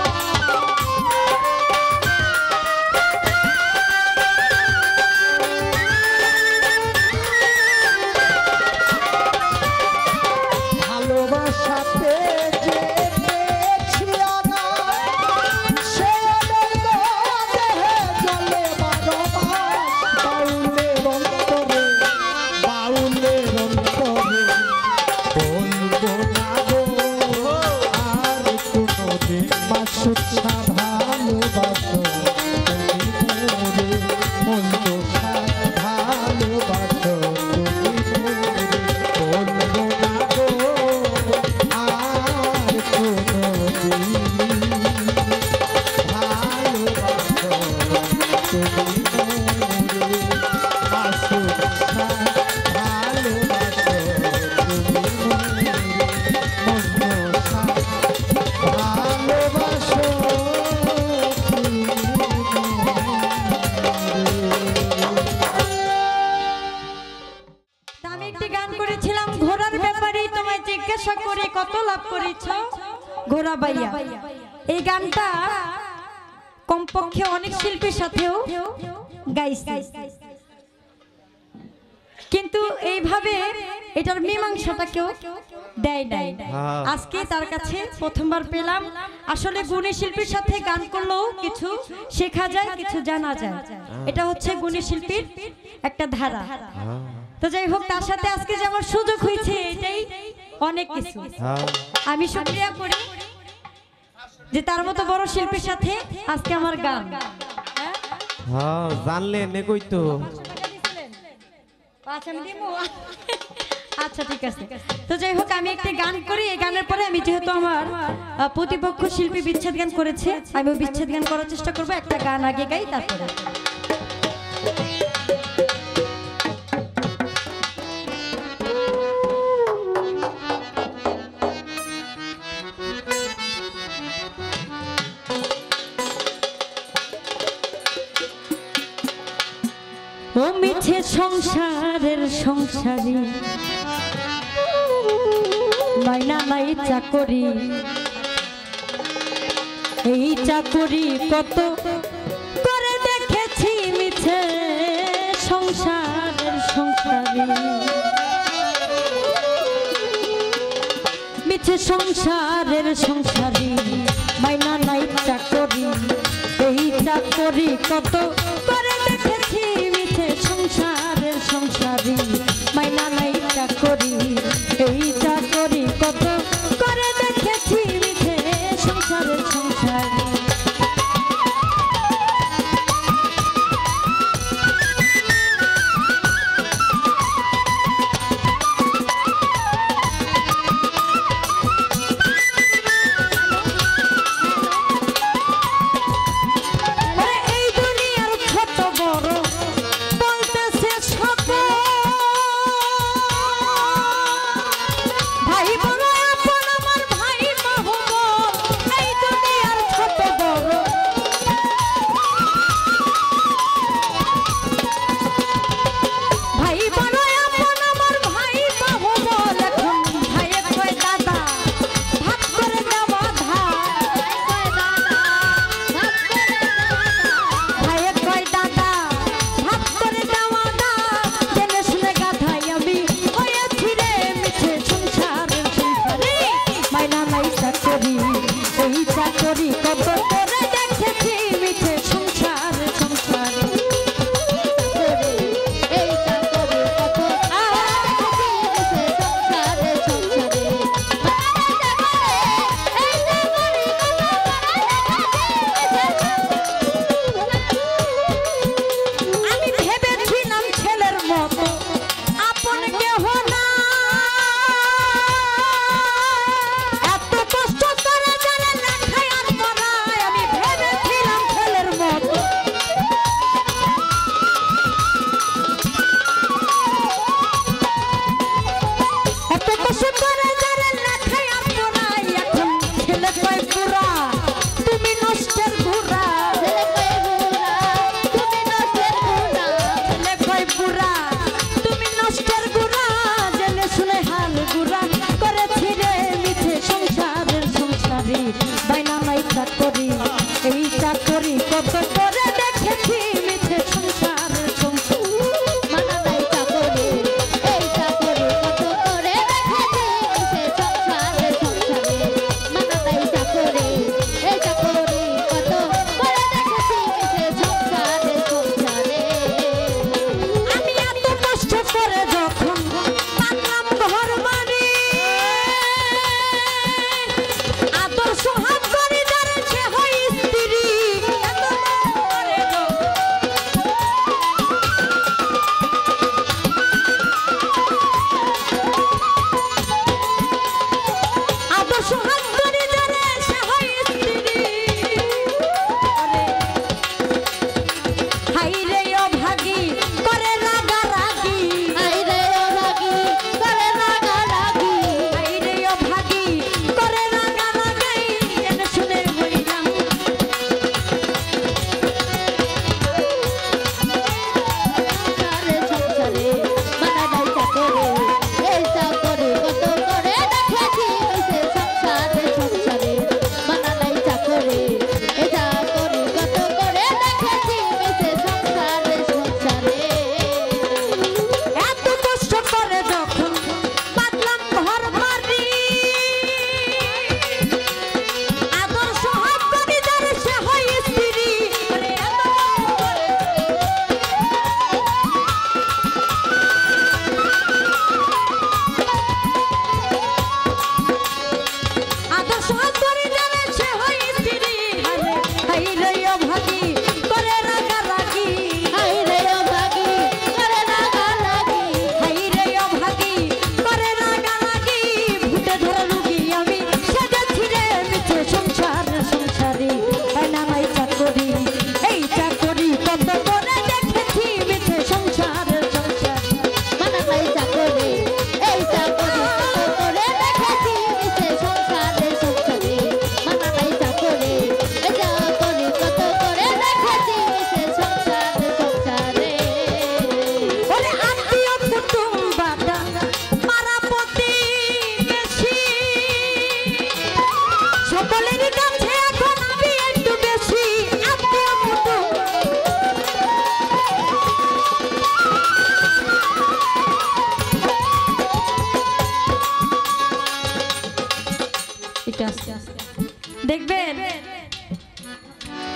বাইয়া। এই গানটা কমপক্ষে অনেক শিল্পীর সাথেও গাইছি, কিন্তু এইভাবে এটার মীমাংসাটা কেউ দেয় নাই। আজকে তার কাছে প্রথমবার পেলাম। আসলে গুণী শিল্পীর সাথে গান করলেও কিছু শেখা যায়, কিছু জানা যায়। এটা হচ্ছে গুণী শিল্পীর একটা ধারা। তো যাই হোক, তার সাথে আজকে যে আমার সুযোগ হয়েছে এটাই অনেক কিছু। আমি শুকরিয়া করি যে তার মতো বড় শিল্পীর সাথে আজকে আমার গান। হ্যাঁ জানলে নে কই তো। আচ্ছা ঠিক আছে। তো যাই হোক, আমি একটা গান করি। এই গানের পরে আমি, যেহেতু আমার প্রতিপক্ষ শিল্পী বিচ্ছেদ গান করেছে, আমি বিচ্ছেদ গান করার চেষ্টা করবো। একটা গান আগে গাই, তারপরে ও মিছে সংসারের সংসারী, মাইনা নাই চাকরি। এই চাকরি কত করে দেখেছি, মিছে সংসারের সংসারী, মিছে সংসারের সংসারী, মাইনা নাই চাকরি। এই চাকরি কত করে দেখেছি, মিছে সংসারের সংসারী, মাইনা নাই চাকরি। এই চাকরি কত করে দেখেছি, মিছে সংসারের সংসারী। এই দুনিয়ার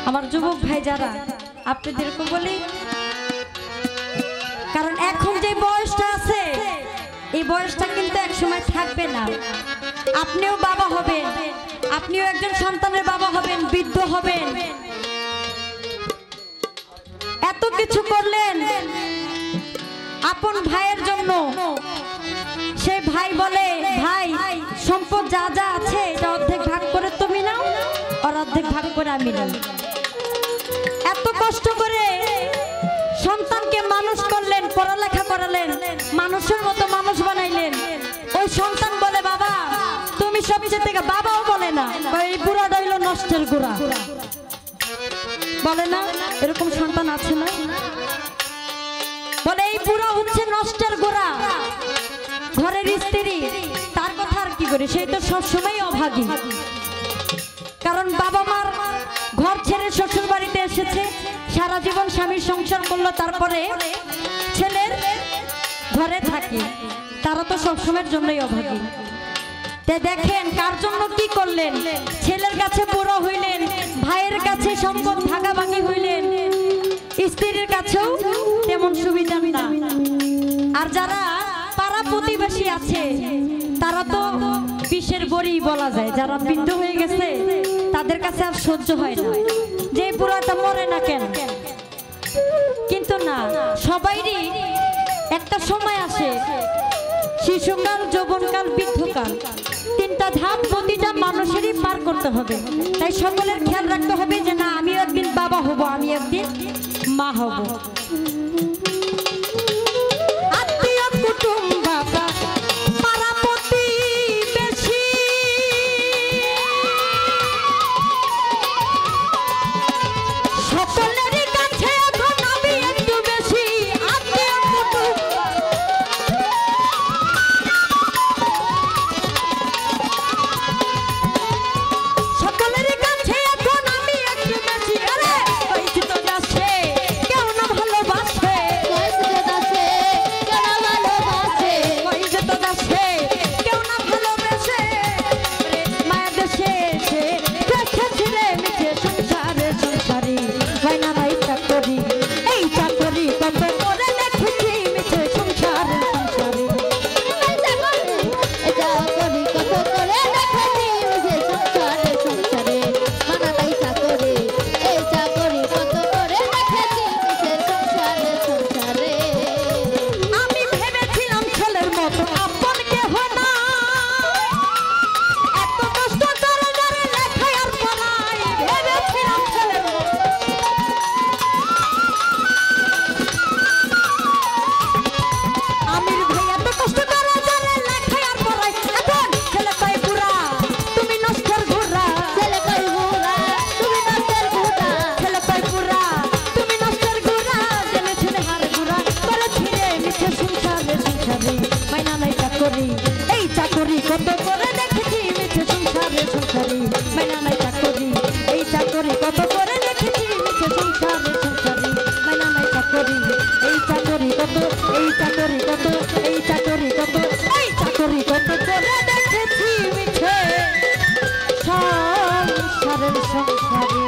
আমার যুবক ভাই যারা আপনাদেরকে বলি, কারণ এখন যে বয়সটা আছে এই বয়সটা কিন্তু এক সময় থাকবে না। আপনিও বাবা হবেন, আপনিও একজন সন্তানের বাবা হবেন, বৃদ্ধ হবেন। এত কিছু করলেন আপন ভাইয়ের জন্য, সে ভাই বলে ভাই সম্পদ যা যা আছে এটা অর্ধেক ভাগ করে তুমি নাও আর অর্ধেক ভাগ করে আমি নাও। এত কষ্ট করে সন্তানকে মানুষ করলেন, পড়ালেখা করালেন, মানুষের মতো মানুষ বানাইলেন। ওই সন্তান বলে বাবা তুমি সবচেয়ে থেকে, বাবাও বলে না এই বুড়াটা হইল নষ্টের গোড়া, বলে না? এরকম সন্তান আছে না? বলে এই বুড়া হচ্ছে নষ্টের গোড়া, ঘরের স্ত্রী, তার কথা আর কি করে, সেই তো সবসময় অভাগী। কারণ বাবা মার ঘর ছেড়ে শ্বশুর বাড়িতে এসেছে, সারা জীবন স্বামীর সংসার করলো, তারপরে ছেলের ঘরে থাকে, তারা তো সবসময়ের জন্যই অভাগী। দেখেন কার জন্য কি করলেন, ছেলের কাছে বুড়ো হইলেন, ভাইয়ের কাছে সম্পদ ভাগাভাগি হইলেন, স্ত্রীর কাছেও তেমন সুবিধা না। আর যারা পাড়া প্রতিবেশী আছে তারা তো বিষের বড়ি বলা যায়, যারা বৃদ্ধ হয়ে গেছে তাদের কাছে আর সহ্য হয় না যে বুড়াটা মরে না কেন। কিন্তু না, সবাইরই একটা সময় আসে, শিশুকাল, যৌবনকাল, বৃদ্ধকাল, তিনটা ধাপ প্রতিটা মানুষেরই পার করতে হবে। তাই সকলের খেয়াল রাখতে হবে যে না আমিও একদিন বাবা হব, আমি একদিন মা হব। আত্মীয় কুটুম বাবা পাড়া প্রতিবেশী সকলেরই কাছে এখন আমি একটু বেশি। আত্মীয় কুটুম সকলেরই কাছে এখন আমি একটু বেশি। আরে কইছি তো যাচ্ছে কেউ না ভালোবাসে, কইছি তো যাচ্ছে কেউ না ভালোবাসে, কইছি তো যাচ্ছে কেউ না ভালোবাসে। মায়ের দেশে এসে দেখে ছিলে মিছে সংসারে সংসারী, বাইনা নাই চাকরি, এই চাকরি কত করে দেখেছি মিছে সংসারে সংসারী, এই চাকরি কত করে দেখেছি মিছে সংসারে সংসারে, মানা নাই চাকরি, এই চাকরি কত করে দেখেছি মিছে সংসারে সংসারে। আমি ভেবেছিলাম ছেলের মতো আপন কেহ না, এত কষ্ট করে যারে লেখায় আর পড়াই, ভেবেছিলাম ছেলের মতো। আমির ভাই এত কষ্ট করে যারে লেখায় আর পড়াই, এখন ছেলে কয় বুড়া তুমি নষ্টের ঘোড়া, ছেলে কয় বুড়া তুমি নষ্টের ঘোড়া, ছেলে কয় বুড়া তুমি নষ্টের ঘোড়া, জেনে ছেলে হার ঘোড়া করে ছিঁড়ে মিছে সংসারে সংসারে, মাইনা নাই চাকরি, এই চাকরি কত করে দেখেছি মিছে সংসারে সংসারে, মাইনা নাই চাকরি, এই চাকরি কত করে দেখেছি মিছে সংসারে সংসারে, মাইনা নাই চাকরি, এই চাকরি কত, এই চাকরি কত, এই চাকরি কত, এই চাকরি কত করে দেখেছি মিছে সংসারের সংসারে।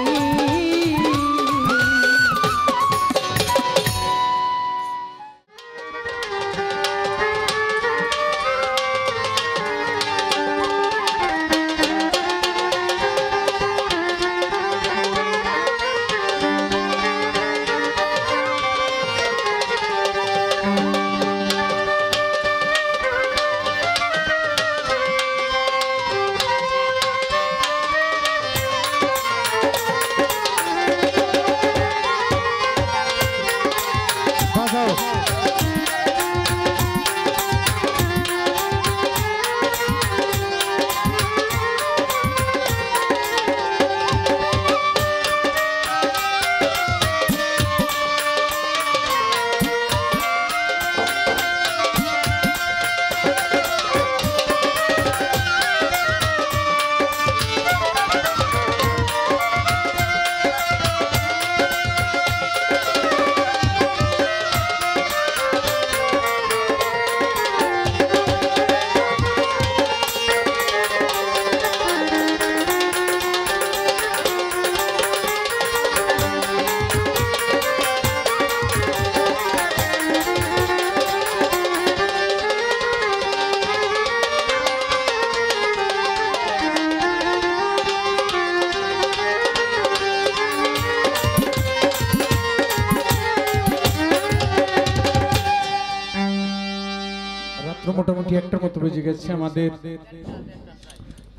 মোটামুটি একটার মতো বেজে গেছে আমাদের।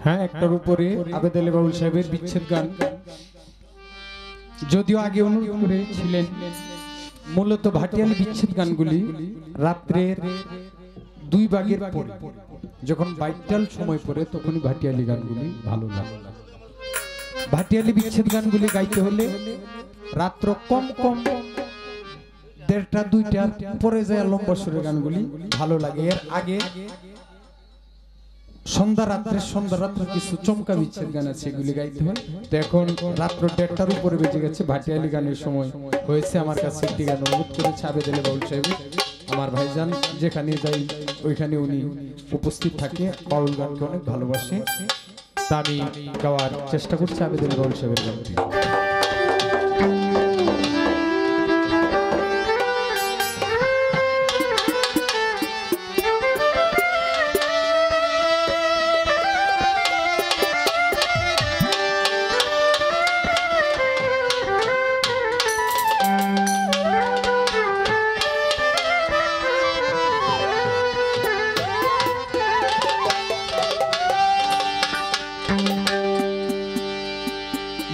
হ্যাঁ, একটার উপরে আবেদ আলী বাউল সাহেবের বিচ্ছেদ গান, যদিও আগে অনুরোধ করেছিলেন মূলত ভাটিয়ালি বিচ্ছেদ গানগুলি রাত্রের 2 ভাগের পরে, যখন বাইটাল সময় পড়ে তখনই ভাটিয়ালি গানগুলি ভালো লাগে। ভাটিয়ালি বিচ্ছেদ গানগুলি গাইতে হলে রাত্র কম কম 1:30 2টার পরে যায় লম্বা সুরের গানগুলি ভালো লাগে। এর আগে সন্ধ্যা রাত্রে কিছু চমকা বিচ্ছেদ গান আছে, এগুলি গাইতে হয়। তো এখন রাত্র 1:30টার উপরে বেজে গেছে, ভাটিয়ালি গানের সময় হয়েছে। আমার কাছে একটি গান অনুরোধ করেছে আবেদ আলী বাউল সাহেব, আমার ভাইজান, যেখানে যাই ওইখানে উনি উপস্থিত থাকে, বাউল গানকে অনেক ভালোবাসে। তা আমি গাওয়ার চেষ্টা করছি আবেদ আলী বাউল সাহেবের গানটি।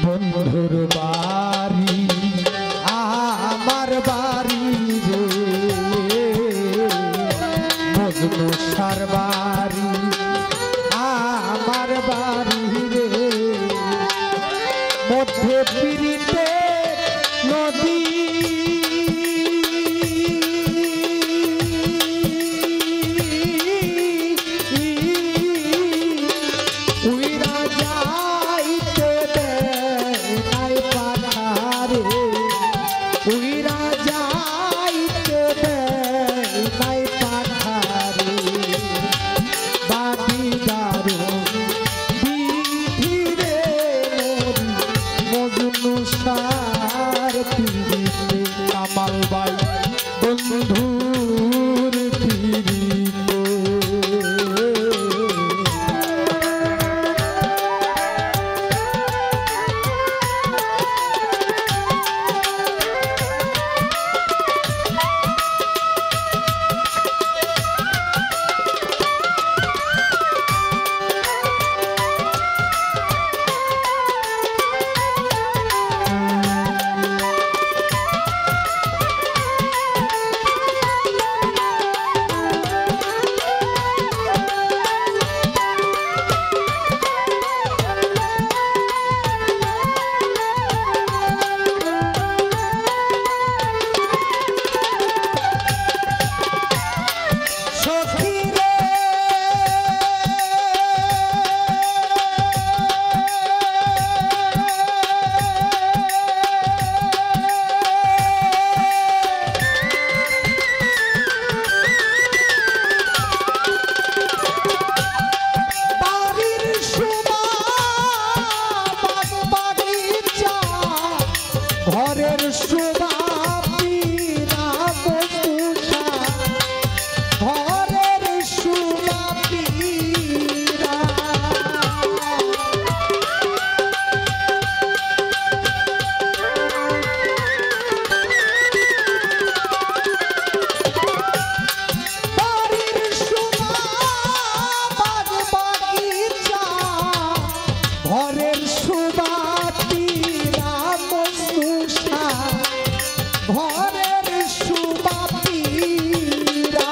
বন্ধুর বাড়ি আমার বাড়ি রে, মজনু সার বাড়ি আমার বাড়ি রে, মধ্যে পিড়িতে নদী কামাল বাই বন্ধুর ঘরের শোভা পীরা বসুষা, ঘরের শোভা পীরা বাড়ির শোভা বাগ বাগিচা, ঘরের শোভা পীরা বসুষা, ঘরের শোভা পীরা,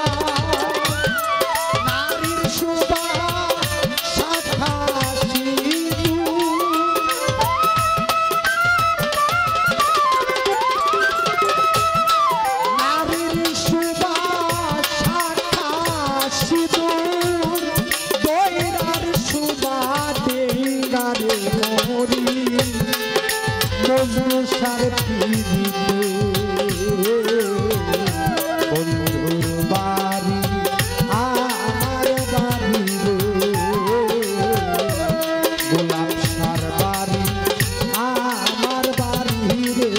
নারীর শোভা শাখা সিঁদুর, নারীর শোভা শাখা সিঁদুর, দৈরার শোভা ডেঙ্গারে মরি, মজনু সার পিড়িতে বন্ধুর বাড়ি আমার বাড়ি রে, গোলাপ সার বাড়ি আমার বাড়ি রে।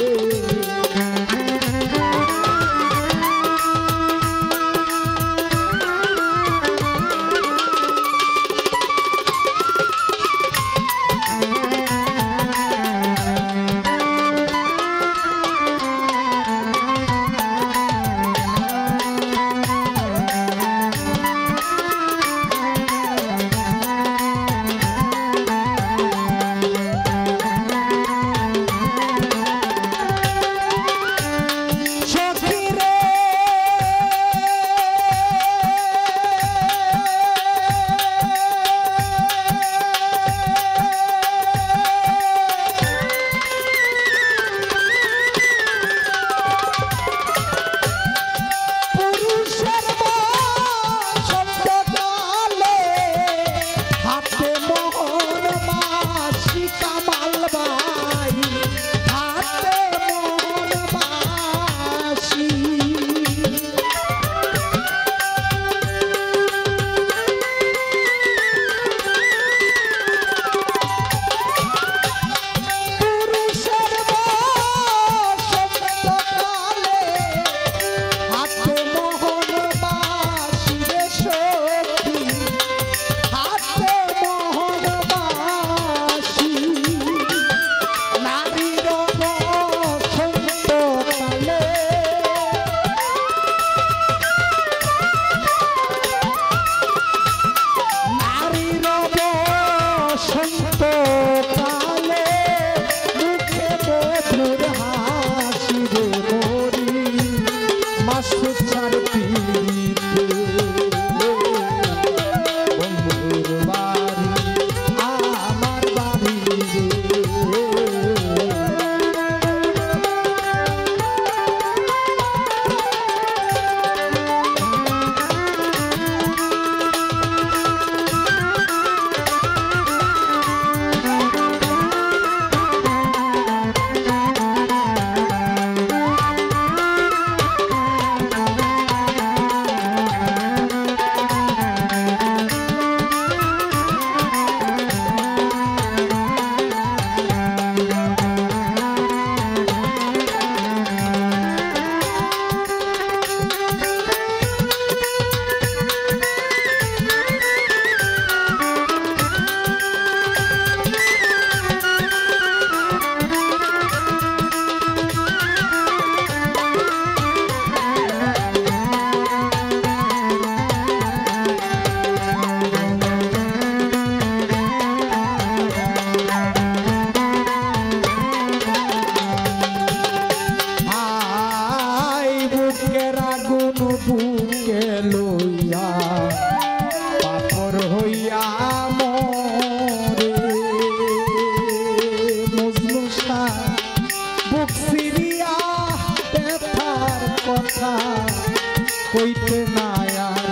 কইতে না আর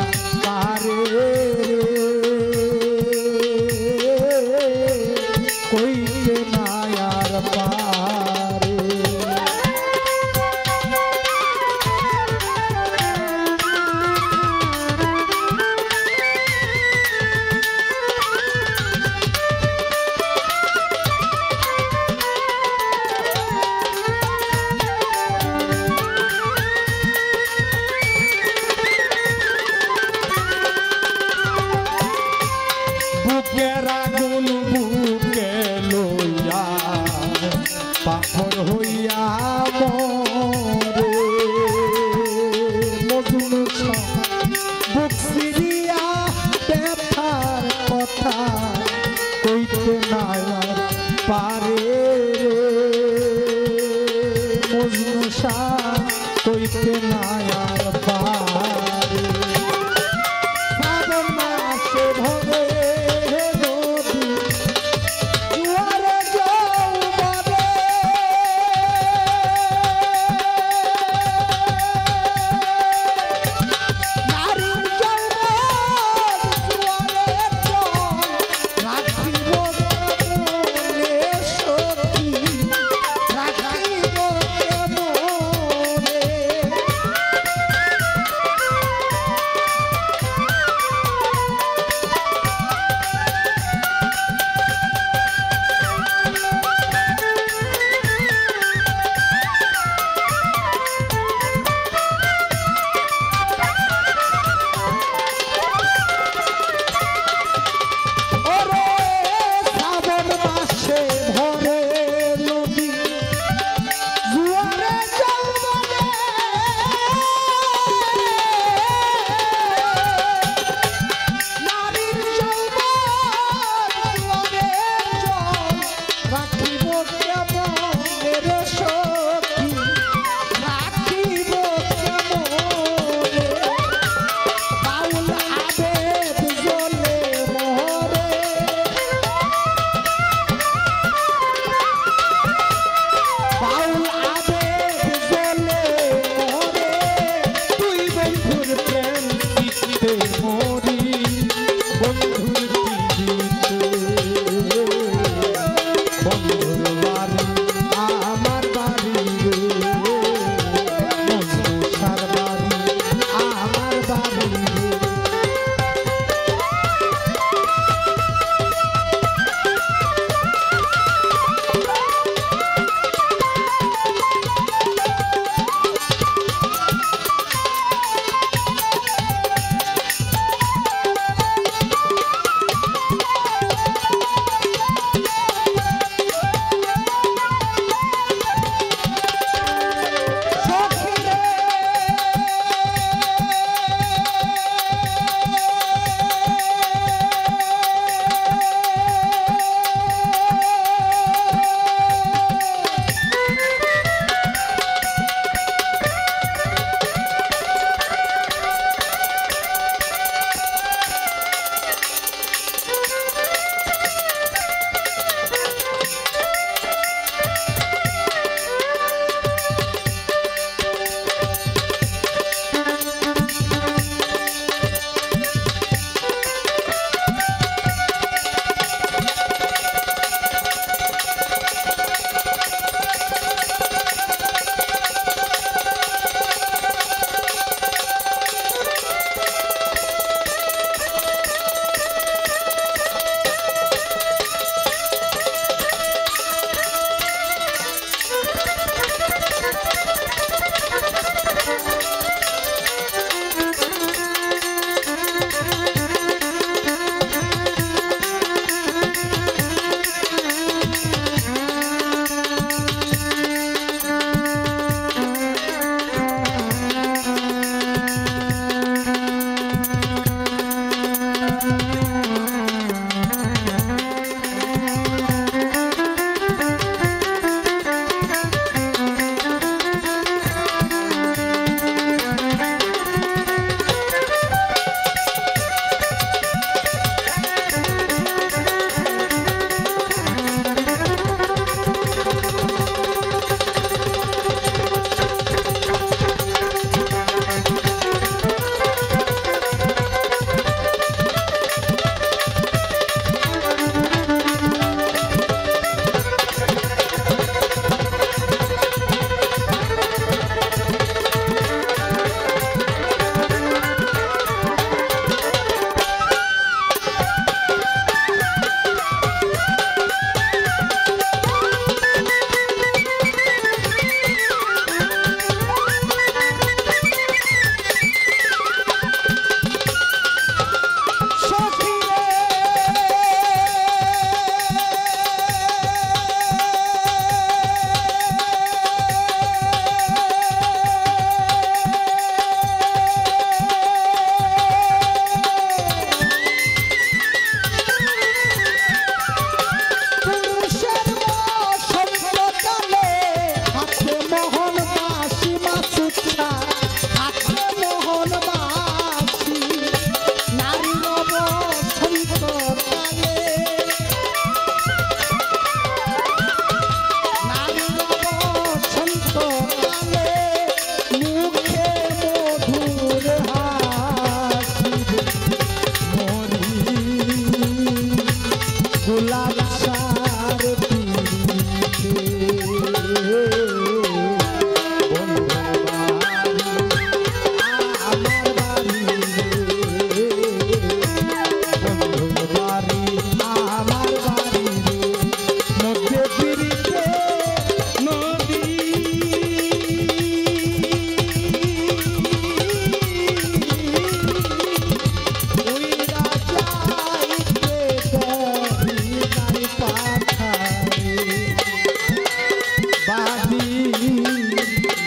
পারে কইতে না আর পারে। বুকের আগুন বুকে লইয়া পাথর হইয়া মরে মজনু বুক সিরিয়া ব্যথার কথা কইতে না আর পারে মজনু কইতে না আর পারে। শ্রাবণ মাসে ভরে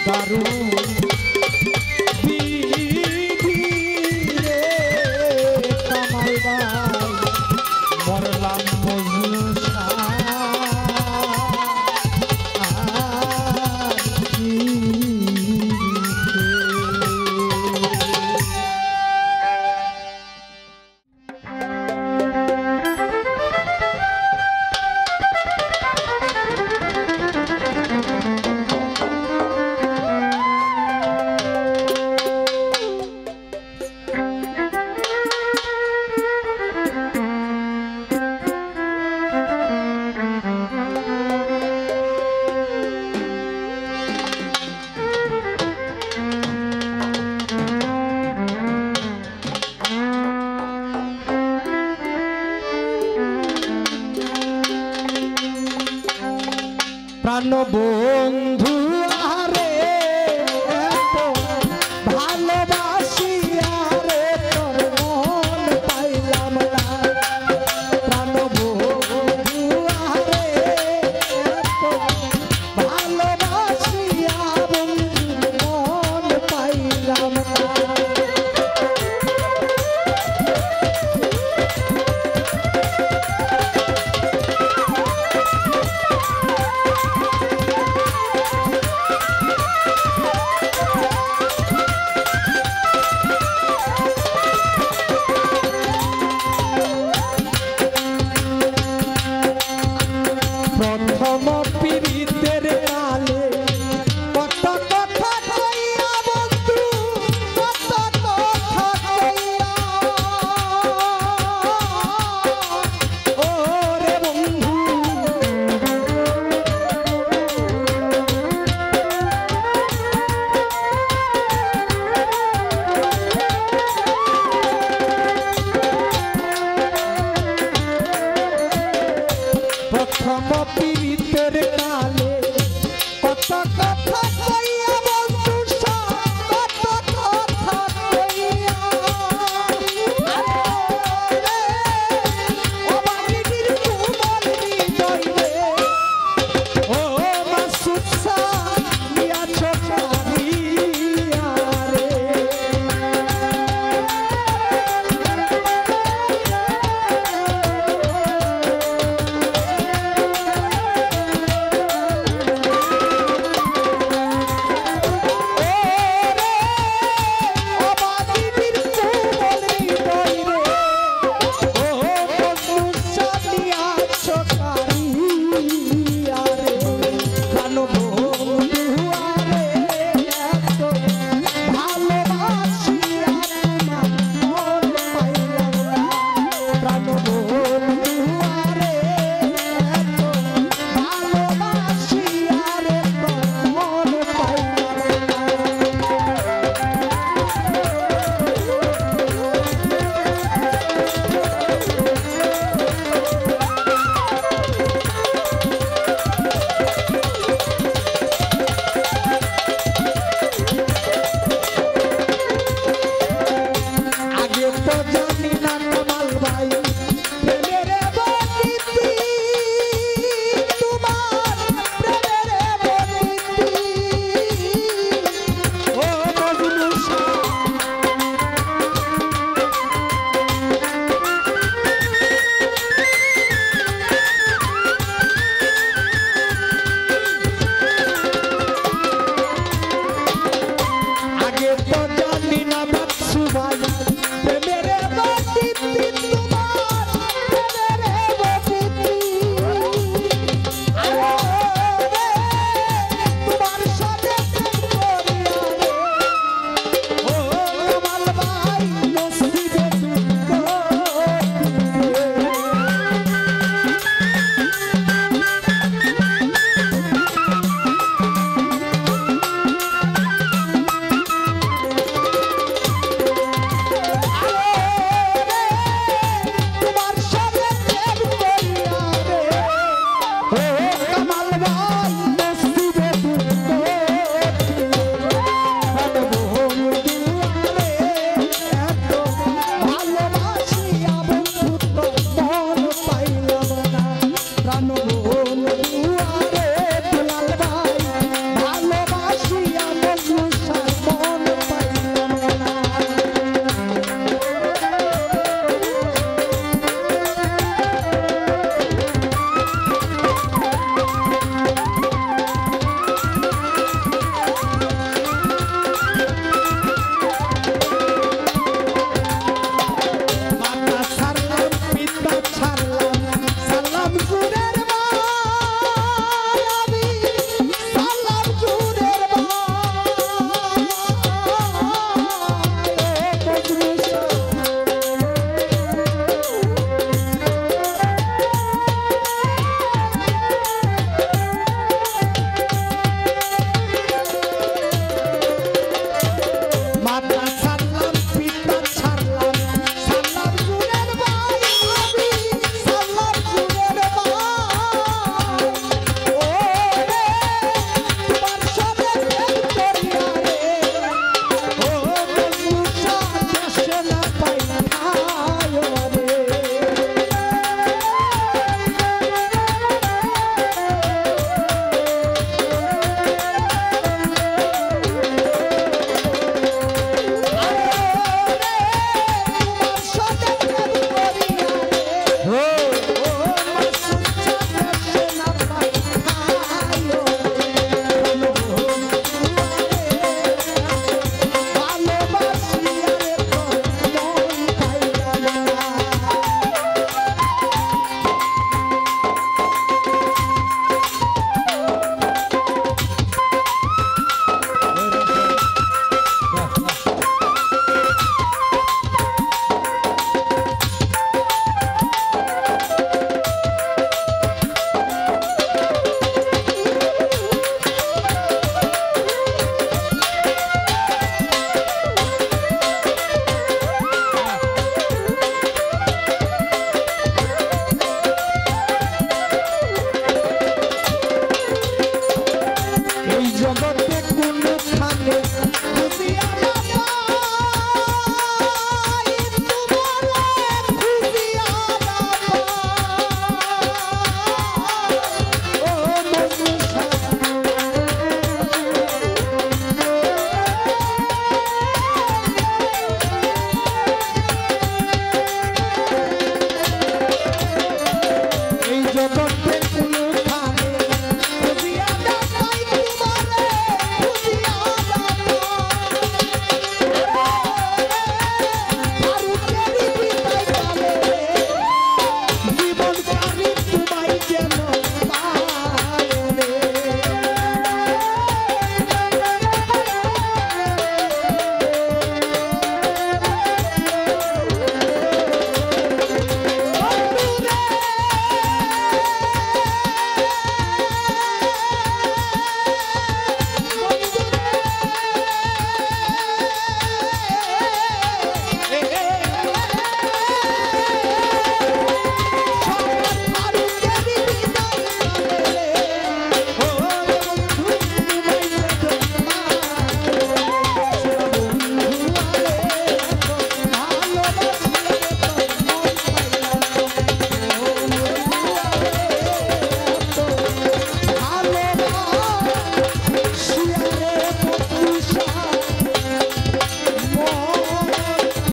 দারুণ বিধি রে কামাল ভাই মরলাম মজনু প্রাণ